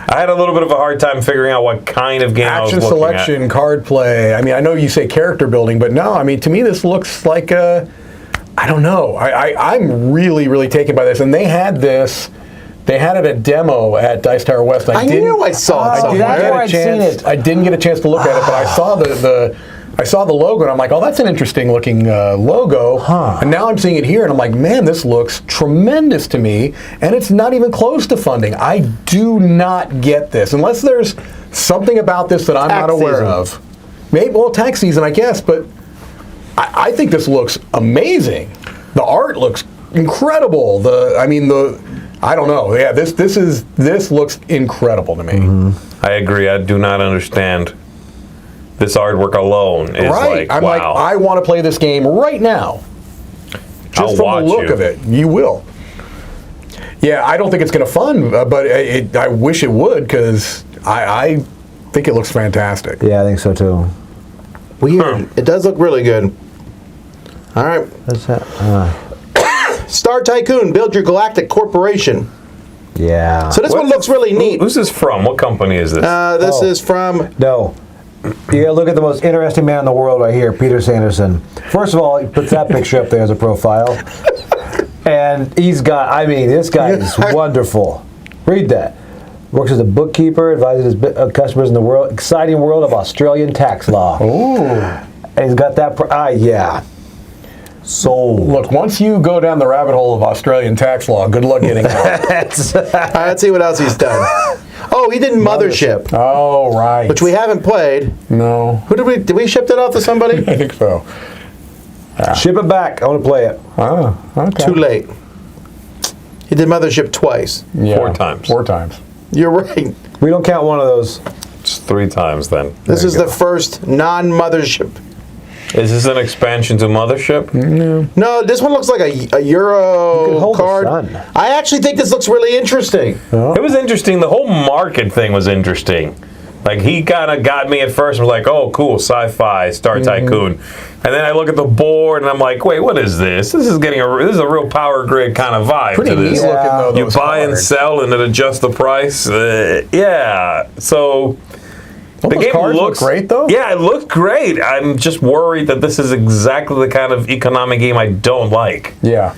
I had a little bit of a hard time figuring out what kind of game I was action looking selection, card play. I mean, I know you say character building, but no. I mean, to me, this looks like a. I don't know. I'm really, really taken by this, and they had this. They had it at demo at Dice Tower West. I knew I saw it Oh, somewhere. that's where I'd seen it. I didn't get a chance to look at it, but I saw I saw the logo, and I'm like, oh, that's an interesting looking logo. And now I'm seeing it here, and I'm like, man, this looks tremendous to me, and it's not even close to funding. I do not get this, unless there's something about this that I'm Tax not aware season. of. Maybe, well, tax season, I guess, but I think this looks amazing. The art looks incredible. I don't know. Yeah, this looks incredible to me. I agree. I do not understand. This artwork alone is Right. like, I'm wow. like, I want to play this game right now. Just I'll from watch the look you. of it. You will. Yeah, I don't think it's going to fun, but I wish it would because I think it looks fantastic. Yeah, I think so too. Weird. It does look really good. All right. What's that? Star Tycoon, build your galactic corporation. Yeah. So this one looks really neat. Who's this from? What company is this? This is from... No. You gotta look at the most interesting man in the world right here, Peter Sanderson. First of all, he puts that picture up there as a profile. And he's got, I mean, this guy is wonderful. Read that. Works as a bookkeeper, advises his customers in the exciting world of Australian tax law. Ooh. And he's got that, yeah. Sold. Look, once you go down the rabbit hole of Australian tax law, good luck getting out. All right, let's see what else he's done. Oh, he did Mothership, Oh, right. which we haven't played. No. Who did we ship that off to somebody? I think so. Ship it back. I want to play it. Oh, okay. Too late. He did Mothership twice. Yeah, 4 times. 4 times. You're right. We don't count one of those. It's 3 times then. This is the first non-Mothership. Is this an expansion to Mothership? No, this one looks like a Euro You can hold the card. sun. I actually think this looks really interesting. It was interesting. The whole market thing was interesting. Like, he kind of got me at first and was like, oh, cool, sci-fi, Star Tycoon. And then I look at the board and I'm like, wait, what is this? This is this is a real power grid kind of vibe Pretty to neat this. looking, though. You those buy and cards. sell and it adjusts the price. Yeah. So Don't those cards look great, though? Yeah, it looked great. I'm just worried that this is exactly the kind of economic game I don't like. Yeah.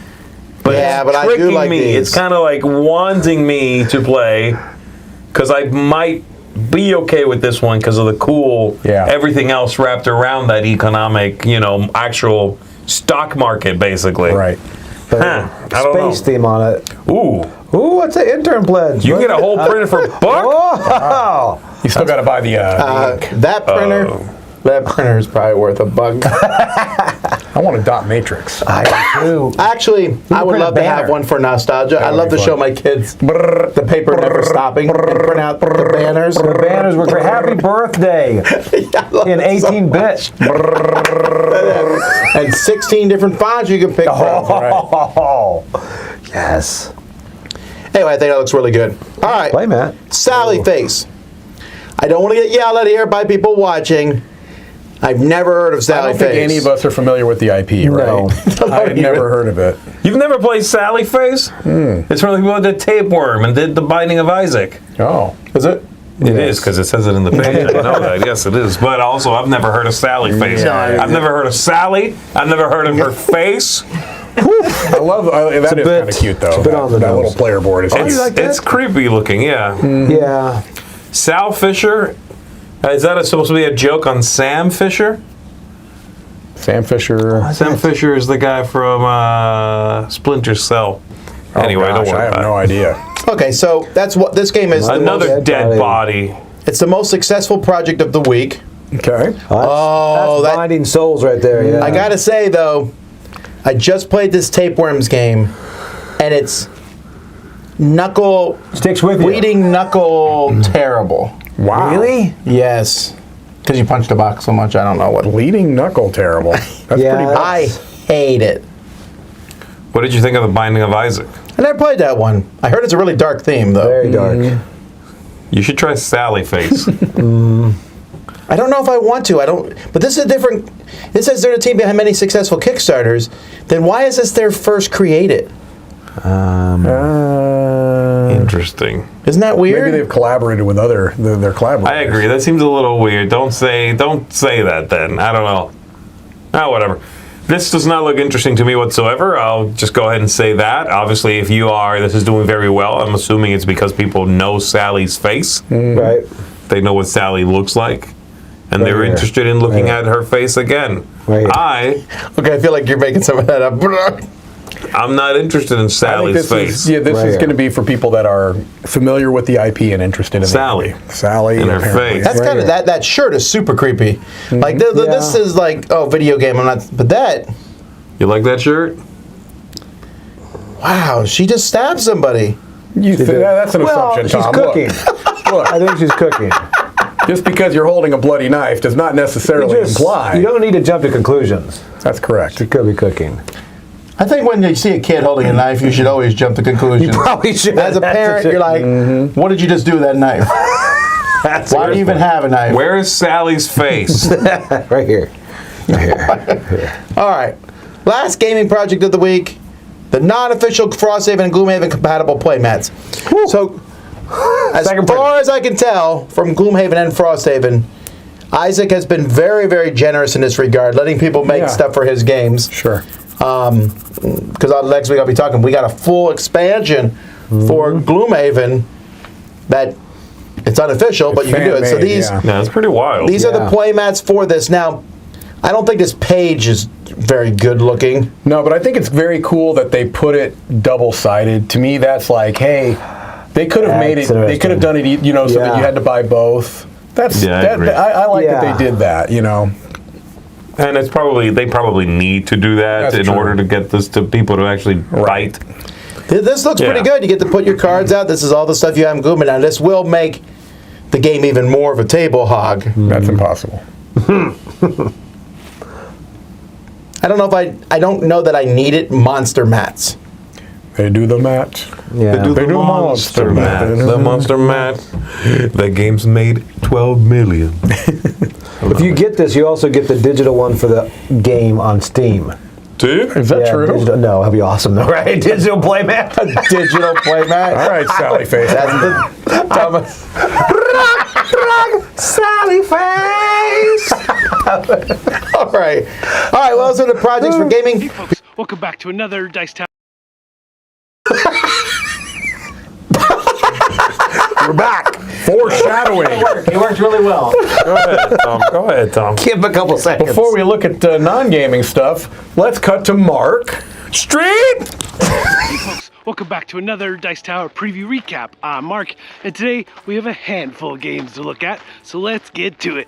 But Yeah, it's but I do tricking like me. these. It's kind of like wanting me to play because I might be okay with this one because of the cool everything else wrapped around that economic, actual stock market, basically. Right. I don't know. Space theme on it. Ooh. Ooh, what's an intern pledge? You can get a whole printer for a buck? Oh! You still got to buy the ink. That printer is probably worth $1. I want a dot matrix. I do. Actually, I would print a love to have banner. one for nostalgia. I would love be to fun. show my kids the paper never stopping and print out the banners. The banners were great. Happy birthday I love in it so 18-bit. and 16 different fonts you can pick from. Oh, yes. Anyway, I think that looks really good. All right, Play, Matt. Sally Face. I don't want to get yelled at here by people watching. I've never heard of I Sally don't Face. think any of us are familiar with the IP, No. right? I had never heard of it. You've never played Sally Face? It's from the people that did Tapeworm and did The Binding of Isaac. Oh. Is it? It is because it says it in the page. I know that. Yes, it is. But also, I've never heard of Sally Face. I've never heard of Sally. I've never heard of her face. I love that. Is bit- kind of cute, though. it's a bit on the that nose. little player board is It's creepy looking. Yeah. Yeah. Sal Fisher. Is that supposed to be a joke on Sam Fisher? Sam Fisher. Sam Fisher is the guy from Splinter Cell. Anyway, Gosh, don't worry I have about no it. idea. Okay, so that's what this game is. Another dead body. It's the most successful project of the week. Okay. That's that- Binding Souls right there. Yeah. I gotta say though, I just played this Tapeworms game, and it's knuckle Sticks with you. bleeding knuckle terrible. Wow. Really? Yes, because you punched the box so much. I don't know what. Bleeding knuckle terrible. That's Yeah. pretty bad. I hate it. What did you think of The Binding of Isaac? I never played that one. I heard it's a really dark theme though. Very dark. You should try Sally Face. I don't know if I want to. I don't. But this is a different. It says they're the team behind many successful Kickstarters. Then why is this their first created? Interesting. Isn't that weird? Maybe they've collaborated with their collaborators. I agree. That seems a little weird. Don't say that then. I don't know. Whatever. This does not look interesting to me whatsoever. I'll just go ahead and say that. Obviously, if this is doing very well. I'm assuming it's because people know Sally's face. Right. They know what Sally looks like. And they're here. interested in looking at her face again. Right here. Okay, I feel like you're making some of that up. I'm not interested in I think Sally's this face. is Right is here. going to be for people that are familiar with the IP and interested in Sally. Sally And her apparently. face. That's Right kind of here. that shirt is super creepy. Like this is like video game. I'm not. But that. You like that shirt? Wow, she just stabbed somebody. That's an Well, assumption, she's Tom. cooking. Look, I think she's cooking. just because you're holding a bloody knife does not necessarily imply. You don't need to jump to conclusions. That's correct. She could be cooking. I think when you see a kid holding a knife, you should always jump to conclusions. You probably should. As a parent, you're like, what did you just do with that knife? Why do you even have a knife? Where is Sally's face? Right here. All right. Last gaming project of the week, the non-official Frosthaven and Gloomhaven compatible playmats. So, as far as I can tell from Gloomhaven and Frosthaven, Isaac has been very, very generous in this regard, letting people make stuff for his games. Sure. Because next week I'll be talking, we got a full expansion for Gloomhaven that it's unofficial, but you can do it. So these, that's pretty wild. These are the playmats for this. Now, I don't think this page is very good looking. No, but I think it's very cool that they put it double-sided. To me, that's like, hey, they could have made it. They could have done it, you know, so that you had to buy both. That's I like that they did that, you know. And it's probably they probably need to do that in order to get this to people to actually bite. This looks pretty good. You get to put your cards out. This is all the stuff you have in Gloomhaven. Now, this will make the game even more of a table hog. That's impossible. I don't know if I don't know that I needed monster mats. They do the match. Yeah. They do the monster match. The monster match. That game's made 12 million. If you get this, you also get the digital one for the game on Steam. Dude? Is that true? No, that'd be awesome though, right? Digital playmat. Digital playmat. All right, Sally Face. That's the dumbest. Sally Face. All right. Well, those are the projects for gaming. Hey folks, welcome back to another Dice Tower. We're back. Foreshadowing. It worked really well. Go ahead, Tom. Give him a couple seconds. Before we look at non-gaming stuff, let's cut to Mark. Hey folks, welcome back to another Dice Tower preview recap. I'm Mark, and today we have a handful of games to look at, so let's get to it.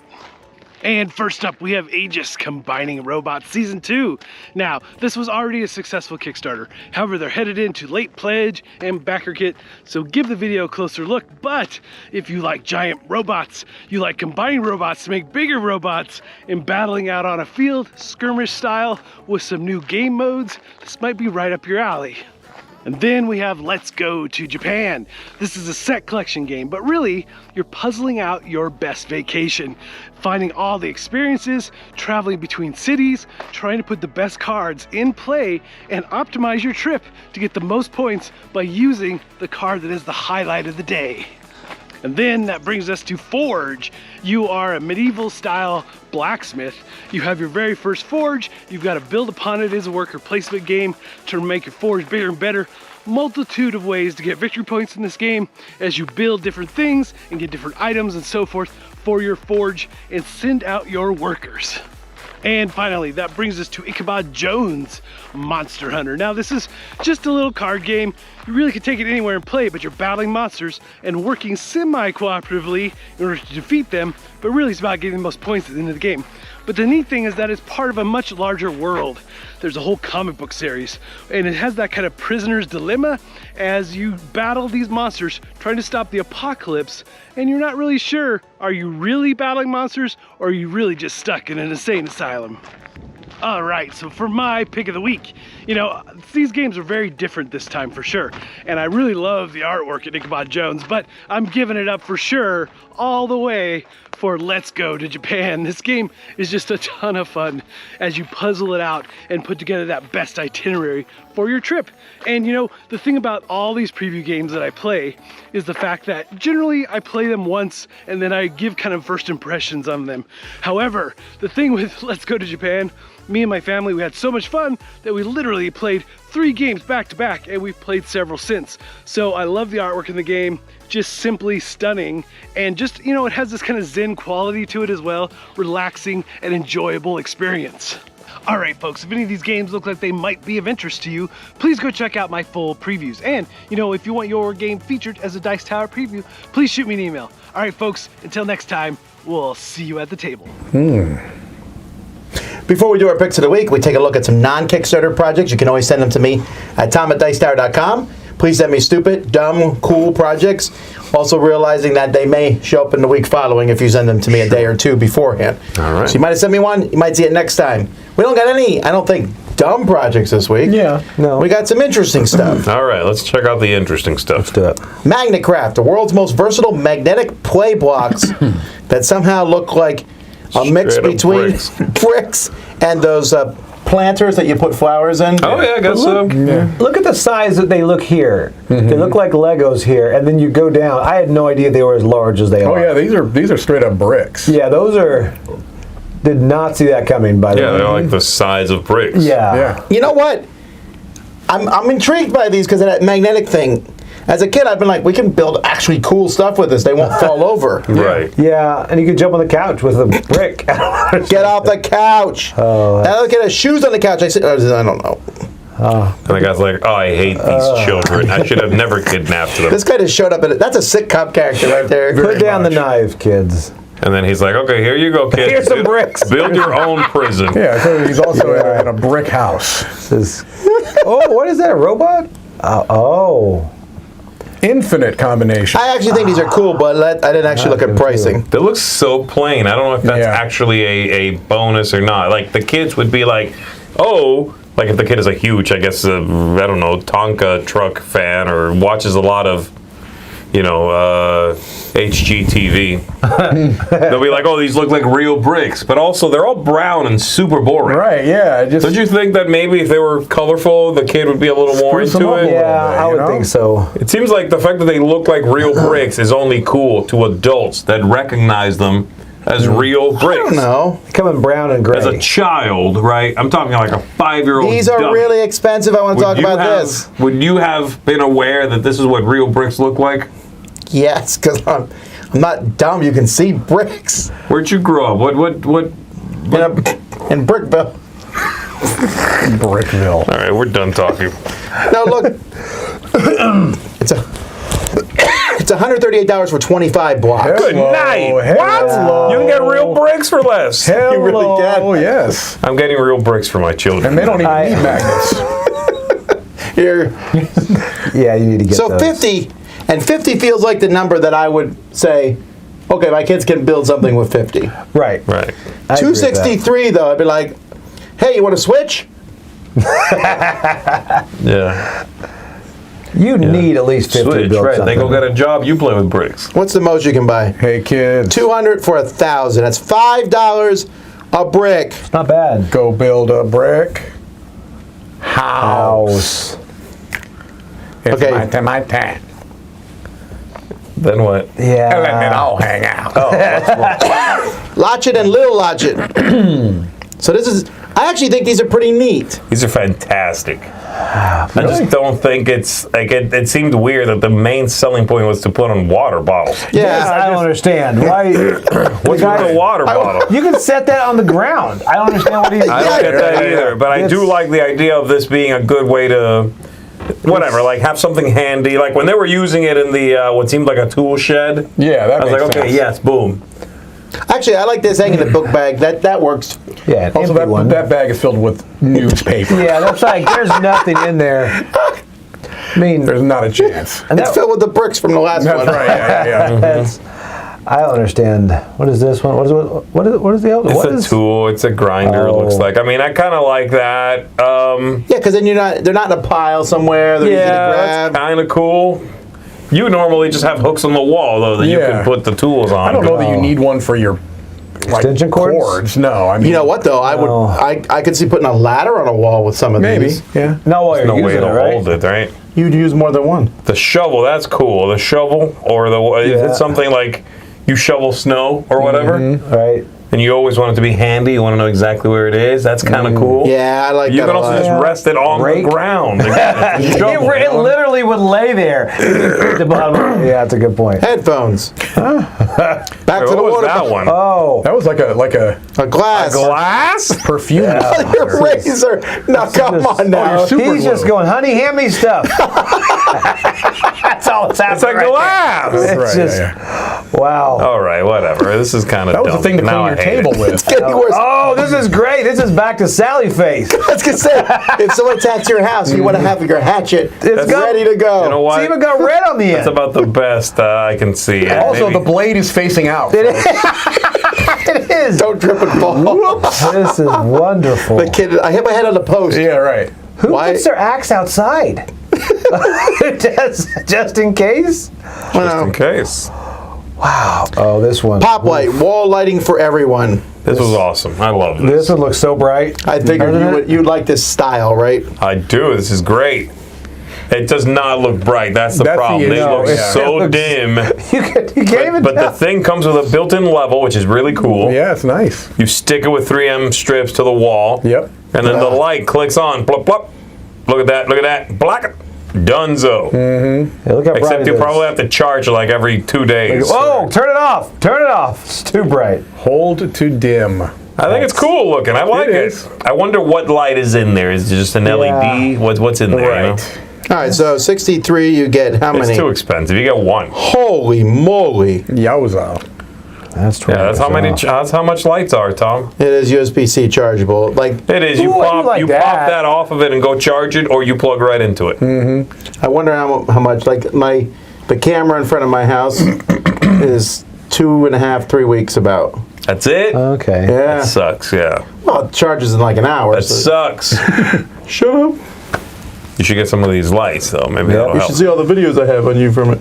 And first up, we have Aegis Combining Robots Season 2. Now, this was already a successful Kickstarter. However, they're headed into late pledge and Backerkit, so give the video a closer look. But if you like giant robots, you like combining robots to make bigger robots and battling out on a field, skirmish style, with some new game modes, this might be right up your alley. And then we have Let's Go to Japan. This is a set collection game, but really, you're puzzling out your best vacation, finding all the experiences, traveling between cities, trying to put the best cards in play, and optimize your trip to get the most points by using the card that is the highlight of the day. And then that brings us to Forge. You are a medieval style blacksmith. You have your very first forge. You've got to build upon it as a worker placement game to make your forge bigger and better. Multitude of ways to get victory points in this game as you build different things and get different items and so forth for your forge and send out your workers. And finally, that brings us to Ichabod Jones Monster Hunter. Now, this is just a little card game. You really could take it anywhere and play, but you're battling monsters and working semi-cooperatively in order to defeat them, but really it's about getting the most points at the end of the game. But the neat thing is that it's part of a much larger world. There's a whole comic book series, and it has that kind of prisoner's dilemma as you battle these monsters, trying to stop the apocalypse, and you're not really sure, are you really battling monsters, or are you really just stuck in an insane asylum? All right, so for my pick of the week, you know, these games are very different this time for sure, and I really love the artwork at Ichabod Jones, but I'm giving it up for sure all the way for Let's Go to Japan. This game is just a ton of fun as you puzzle it out and put together that best itinerary for your trip. And you know, the thing about all these preview games that I play is the fact that generally I play them once and then I give kind of first impressions on them. However, the thing with Let's Go to Japan, me and my family, we had so much fun that we literally played 3 games back to back, and we've played several since. So I love the artwork in the game, just simply stunning, and just, you know, it has this kind of zen quality to it as well, relaxing and enjoyable experience. All right, folks, if any of these games look like they might be of interest to you, please go check out my full previews. And, you know, if you want your game featured as a Dice Tower preview, please shoot me an email. All right, folks, until next time, we'll see you at the table. Before we do our picks of the week, we take a look at some non-Kickstarter projects. You can always send them to me at tom@dicetower.com. Please send me stupid, dumb, cool projects. Also realizing that they may show up in the week following if you send them to me a day or two beforehand. All right. So you might have sent me one, you might see it next time. We don't got any, I don't think, dumb projects this week. Yeah. No. We got some interesting stuff. All right, let's check out the interesting stuff. Do it. Magnecraft, the world's most versatile magnetic play blocks that somehow look like a mix Straight up between bricks. bricks and those planters that you put flowers in. Oh yeah, I guess so. Look at the size that they look here. They look like Legos here, and then you go down. I had no idea they were as large as they Oh are. yeah, these are straight up bricks. Yeah, those are. Did not see that coming, by the Yeah, way. they're like the size of bricks. Yeah. Yeah. You know what? I'm intrigued by these because of that magnetic thing. As a kid, I've been like, we can build actually cool stuff with this. They won't fall over. Right. Yeah, and you could jump on the couch with a brick. Get off the couch. Oh, Now look at his shoes on the couch. I said, I don't know. And the guy's like, oh, I hate these children. I should have never kidnapped them. This guy just showed up. That's a sitcom character right there. Put down the much. knife, kids. And then he's like, okay, here you go, kid. Here's some bricks. Build your own prison. Yeah, so he's also in a brick house. This is, oh, what is that? A robot? Oh. Infinite combination. I actually think these are cool, but I didn't actually look at pricing. That looks so plain. I don't know if that's Yeah. actually a bonus or not. Like, the kids would be like, oh, like if the kid is a huge, I guess, I don't know, Tonka truck fan or watches a lot of, HGTV. They'll be like, oh, these look like real bricks. But also, they're all brown and super boring. Right, yeah. Just Don't you think that maybe if they were colorful, the kid would be a little more Spruce them into up a it? little. Yeah, bit, I you would know? think so. It seems like the fact that they look like real bricks is only cool to adults that recognize them as real bricks. I don't know. Come in brown and gray. As a child, right? I'm talking like a 5-year-old. These are dummy. really expensive. I want to talk about this. Would you have been aware that this is what real bricks look like? Yes, because I'm not dumb. You can see bricks Where'd you grow up? What? in Brickville. Brickville. All right, we're done talking. No, look. It's $138 for 25 blocks. Good night. What? Hello. You can get real bricks for less. Hello. You really can. Oh, yes. I'm getting real bricks for my children. And they don't even need magnets. Here. Yeah, you need to get So those. 50, and 50 feels like the number that I would say, okay, my kids can build something with 50. Right. Right. I agree with that. 263 though, I'd be like, hey, you want to switch? Yeah. You need at least 50 to Switch, build right. something. They go get a job, you play with bricks. What's the most you can buy? Hey, kids. 200 for 1,000. That's $5 a brick. It's not bad. Go build a brick house. It's Okay. my time. Then what? And then Yeah. all hang out. Lochett and Litl Lochett. So this is, I actually think these are pretty neat. These are fantastic. I just don't think it's like it seemed weird that the main selling point was to put on water bottles. Yes, I don't understand. Why? What's with the water bottle? You can set that on the ground. I don't understand what he's I don't get that either, but I do It's- like the idea of this being a good way to, whatever, like have something handy. Like when they were using it in the what seemed like a tool shed. Yeah, that I was makes like, okay, sense. yes, boom. Actually, I like this hanging in the book bag. That works. Yeah, an Also, empty one. that bag is filled with newspaper. Yeah, that's like there's nothing in there. I mean, There's not a chance. and It's that- filled with the bricks from the last That's one. right. Yeah. that's- I don't understand. What is this one? What is the other? It's What a is? tool. It's a grinder. It looks Oh. like. I mean, I kind of like that. Yeah, because then they're not in a pile somewhere. They're easy to Yeah, grab. that's kind of cool. You normally just have hooks on the wall, though, that you Yeah. can put the tools on. I don't know that you need one for your Extension cords? No, I mean You know what though? I would. No. I could see putting a ladder on a wall with some of maybe. these. Yeah. Not while you're No way using to it, right? hold it, right? You'd use more than one. The shovel, that's cool. The shovel, or is Yeah. it something like you shovel snow or whatever, Right. and you always want it to be handy. You want to know exactly where it is. That's kind of cool. Yeah, I like You that can a also lot. just rest it on Rake. the ground. Again, it's a shovel, It you know? literally would lay there. The bottom. Yeah, that's a good point. Headphones. Back to Wait, the what was water. that one? Oh, That was like a A glass. Glass? perfume. Your razor. No, come on now. you're super he's just glue. going, honey, hand me stuff. That's all it's happening. It's a right glass. there. It's Right, just, yeah. wow. All right, whatever. This is kind of That was dumb. the thing to clean Now your I hate table it. with. Getting worse. Oh, this is great. This is back to Sally face. I was gonna say, if someone attacks your house, you want to have your hatchet It's got- ready to go. You know what? It's even got red on the That's end. about the best I can see. Also, Maybe- the blade is facing out. It It is. Don't trip and fall. This is wonderful. The kid, I hit my head on the post. Yeah, right. Who Why- puts their axe outside? just in case? In case. Wow. Oh, this one. Poplight, wall lighting for everyone. This was awesome. I love this. This one looks so bright. I figured you'd like this style, right? I do. This is great. It does not look bright. That's the That's the problem. It issue, looks yeah. so It looks- dim. You can't even But the tell. thing comes with a built-in level, which is really cool. Yeah, it's nice. You stick it with 3M strips to the wall. Yep. And then the light clicks on. Plop, plop. Look at that. Look at that. Black. Dunzo. Yeah, look how bright Except it you is. probably have to charge like every 2 days. Whoa, turn it off. Turn it off. It's too bright. Hold to dim. I think it's cool looking. I like It it. is. I wonder what light is in there. Is it just an LED? What's in there? You know? Right. All right, so 63, you get how many? It's too expensive. You get one. Holy moly. Yowza. That's 20. Yeah, that's how many. That's how much lights are, Tom. It is USB-C chargeable. Like, It is. You Ooh, I pop. do like you that. pop that off of it and go charge it, or you plug right into it. I wonder how much, like, the camera in front of my house is 2.5, 3 weeks about. That's it. Okay. Yeah. That sucks. Yeah. Well, it charges in like an hour. That so- sucks. Shut up. You should get some of these lights, though. Maybe that'll You help. should see all the videos I have on you from it.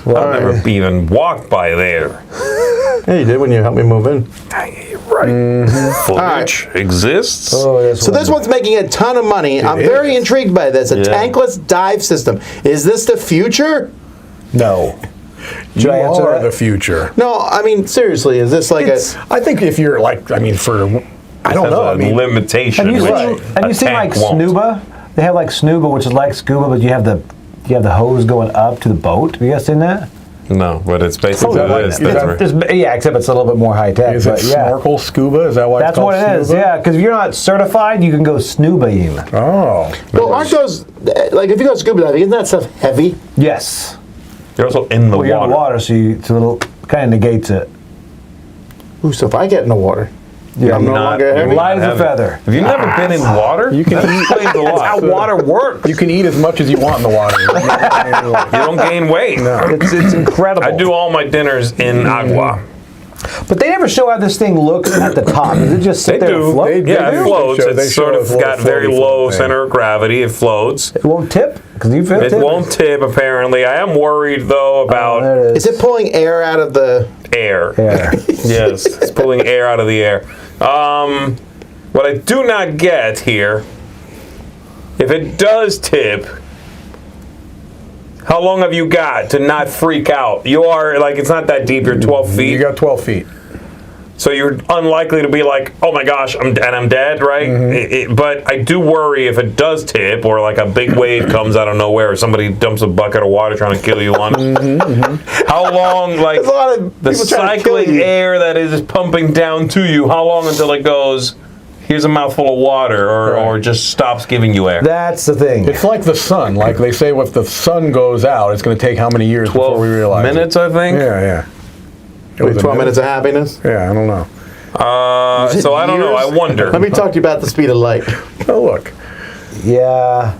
I've never even walked by there. Yeah, you did when you helped me move in. Footage exists. Oh, So this one's making a ton of money. I'm very is. intrigued by this. A Yeah. tankless dive system. Is this the future? No. You Should I answer are that? the future. No, I mean, seriously, is this like I think if you're like, I mean, for, I don't Has know. a I mean, limitation. Have you which seen, have a you seen tank like won't. Snuba? They have like Snuba, which is like scuba, but you have the hose going up to the boat. Have you guys seen that? No, but it's basically that like- this. is that- Yeah, except it's a little bit more high tech. is but it yeah. snorkel scuba? Is that why That's it's called what it is. scuba? Yeah, because if you're not certified, you can go snubaing. Oh. well, aren't those like if you go scuba diving, isn't that stuff heavy? Yes. You're also in the Well, you're water. in the water, so it kind of negates it. Ooh, so if I get in the water, Yeah, I'm no Not- longer you're heavy. light as a heavy. feather. Have you never been in water? You can eat. Explains a That's how lot. water works. You can eat as much as you want in the water. You don't gain weight. It's incredible. I do all my dinners in agua. But they never show how this thing looks at the top. Does it just sit They there and do. float? Yeah, do. it floats. They It's show sort a of little got very floaty low thing. center of gravity. It floats. It won't tip? Because you've It won't tip, apparently. I am worried, though, about There it is. Is it pulling air out of the? air. Yeah. Yes, it's pulling air out of the air. What I do not get here, if it does tip, how long have you got to not freak out? You are, like, it's not that deep. You're 12 feet. You got 12 feet. So you're unlikely to be like, oh my gosh, I'm dead, right? But I do worry if it does tip, or like a big wave comes out of nowhere, or somebody dumps a bucket of water trying to kill you on it. How long, like, There's a lot of the people trying to kill cycling you. air that is pumping down to you, how long until it goes, here's a mouthful of water, or just stops giving you air? That's the thing. It's like the sun. Like they say, if the sun goes out, it's going to take how many years before we realize minutes, it? I think. Yeah. It Wait, was a 12 minutes minute? of happiness. Yeah, I don't know. So I don't know. I wonder. Let me talk to you about the speed of light. Oh, look. Yeah.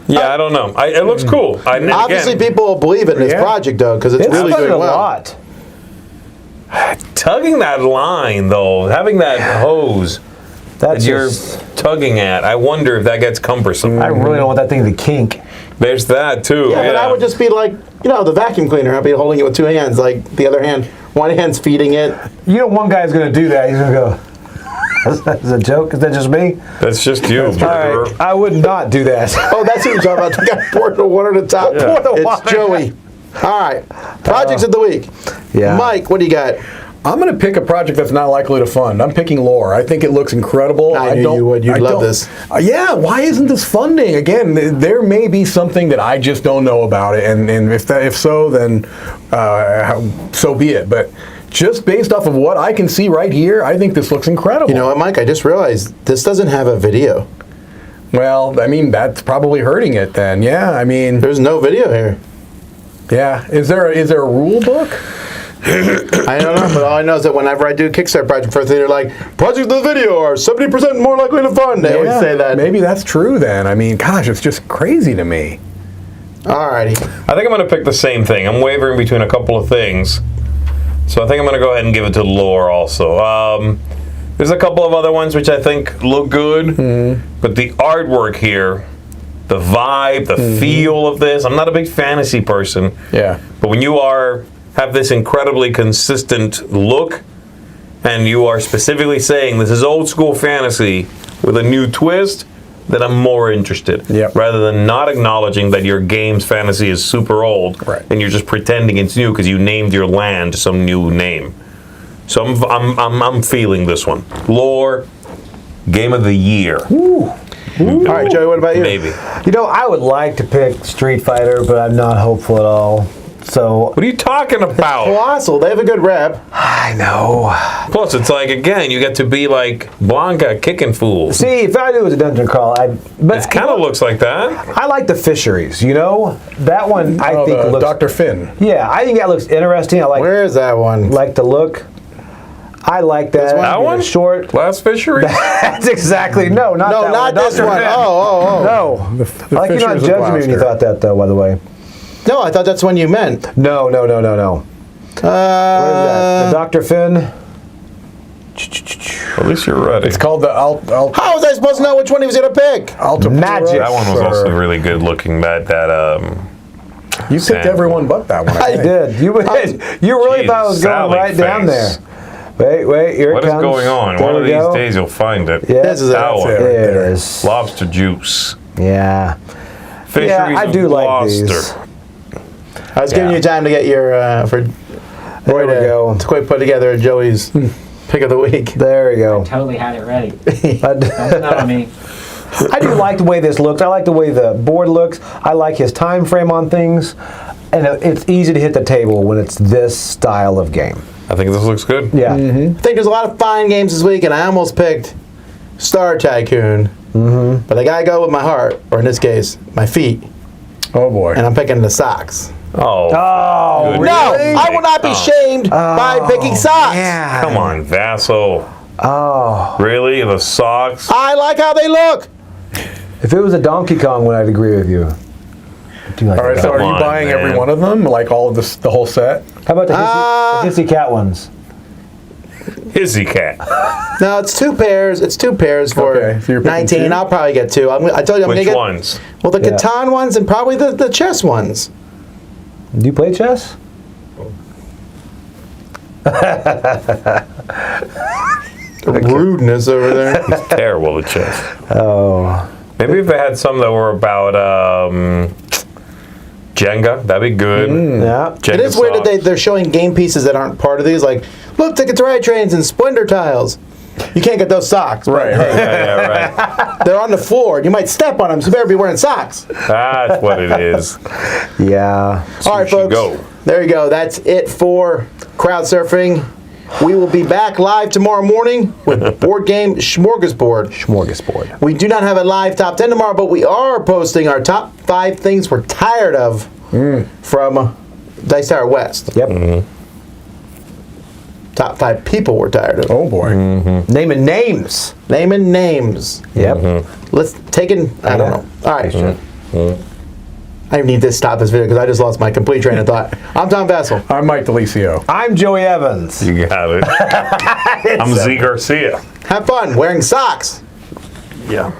Yeah, I don't know. It looks cool. Obviously, people will believe in this Yeah. project though, because it's It's really done doing a well. lot. tugging that line, though, having that hose that That's you're just, tugging at, I wonder if that gets cumbersome. I really don't want that thing to kink. There's that too. Yeah, but I would just be like, the vacuum cleaner. I'd be holding it with two hands, like the other hand, one hand's feeding it. You know, one guy's going to do that. He's going to go, is that a joke? Is that just me? That's just you. All right. I would not do that. Oh, that's who you're talking about. The guy pouring the water to the top. Yeah. Pour the It's water. Joey. All right. Projects of the week. Yeah. Mike, what do you got? I'm going to pick a project that's not likely to fund. I'm picking lore. I think it looks incredible. I knew you would. You'd love this. Yeah, why isn't this funding? Again, there may be something that I just don't know about it, and if so, then so be it. But just based off of what I can see right here, I think this looks incredible. You know what, Mike? I just realized this doesn't have a video. Well, I mean, that's probably hurting it then. Yeah, I mean, There's no video here. yeah. Is there a rule book? I don't know, but all I know is that whenever I do a Kickstarter project, first thing they're like, projects of the video are 70% more likely to fund. They always Yeah, say that. Maybe that's true then. I mean, gosh, it's just crazy to me. Alrighty. I think I'm going to pick the same thing. I'm wavering between a couple of things. So I think I'm going to go ahead and give it to Lore also. There's a couple of other ones which I think look good, but the artwork here, the vibe, the feel of this, I'm not a big fantasy person. Yeah. But when you have this incredibly consistent look, and you are specifically saying this is old school fantasy with a new twist, then I'm more interested. Yep. Rather than not acknowledging that your game's fantasy is super old, Right. and you're just pretending it's new because you named your land some new name. So I'm feeling this one. Lore, Game of the Year. All right, Joey, what about you? Maybe. You know, I would like to pick Street Fighter, but I'm not hopeful at all. So What are you talking about? Colossal, they have a good rep. I know. Plus, it's like, again, you get to be like Blanca kicking fools. See, if I knew it was a dungeon crawl, but It kind of looks like that. I like the Fisheries. You know, that one I think looks. Dr. Finn. Yeah, I think that looks interesting. I like Where is that one? the look. I like that. one? That It's one? short. Last Fisheries? That's exactly not No, that not one. this Dr. one. Finn. Oh. No. The I like you not Fisheries of judging me when you Gloucester. thought that, though. By the way. No, I thought that's one you meant. No. What is that? The Dr. Finn. At least you're ready. It's called the How was I supposed to know which one he was going to pick? Alpujarras. Magic. That one was also really good looking. You picked everyone but that one. I think. did. You really thought I was going Sally right down there. face. Wait, here What it is comes. going on? There One of we go. these days you'll find it. Yeah. This is it. That one. That's it. There it is. Lobster juice. Yeah. Fisheries Yeah, I of do like these. Gloucester. I was giving you time to get your, for Roy we go. to quick put together Joey's pick of the week. There we go. Totally had it ready. I Don't know me. do like the way this looks. I like the way the board looks. I like his time frame on things. And it's easy to hit the table when it's this style of game. I think this looks good. Yeah. I think there's a lot of fine games this week, and I almost picked Star Tycoon. But I got to go with my heart, or in this case, my feet, Oh boy. and I'm picking the socks. Oh. Oh, goodness. No, I will not be shamed by picking socks. yeah. Come on, Vassal. Oh. Really? The socks? I like how they look. If it was a Donkey Kong one, I'd agree with you. I do like All right, the so are Come you on, buying man. every one of them? Like all of this, the whole set? How about the hissy cat ones? Hissy cat. No, it's two pairs. It's two pairs for Okay, so you're picking 19. two? I'll probably get two. I told you I'm Which gonna get ones? well the Yeah. Catan ones and probably the chess ones. Do you play chess? Rudeness over there. Terrible at chess. Oh. Maybe if they had some that were about Jenga, that'd be good. Yeah. Jenga It is weird that socks. they're showing game pieces that aren't part of these. Like, look, Ticket to Ride Trains and Splendor tiles. You can't get those socks. but Right. Yeah, right. they're on the floor. You might step on them, so you better be wearing socks. That's what it is. Yeah. All right, Sushi folks. go. There you go. That's it for Crowdsurfing. We will be back live tomorrow morning with Board Game Smorgasbord. Smorgasbord. We do not have a live top 10 tomorrow, but we are posting our top 5 things we're tired of from Dice Tower West. Yep. Top 5 people we're tired of. Oh boy. Naming names. Naming names. Yep. Let's take in. I don't know. All right. I need to stop this video because I just lost my complete train of thought. I'm Tom Vassal. I'm Mike DeLisio. I'm Joey Evans. You got it. I'm Z Garcia. Have fun wearing socks. Yeah.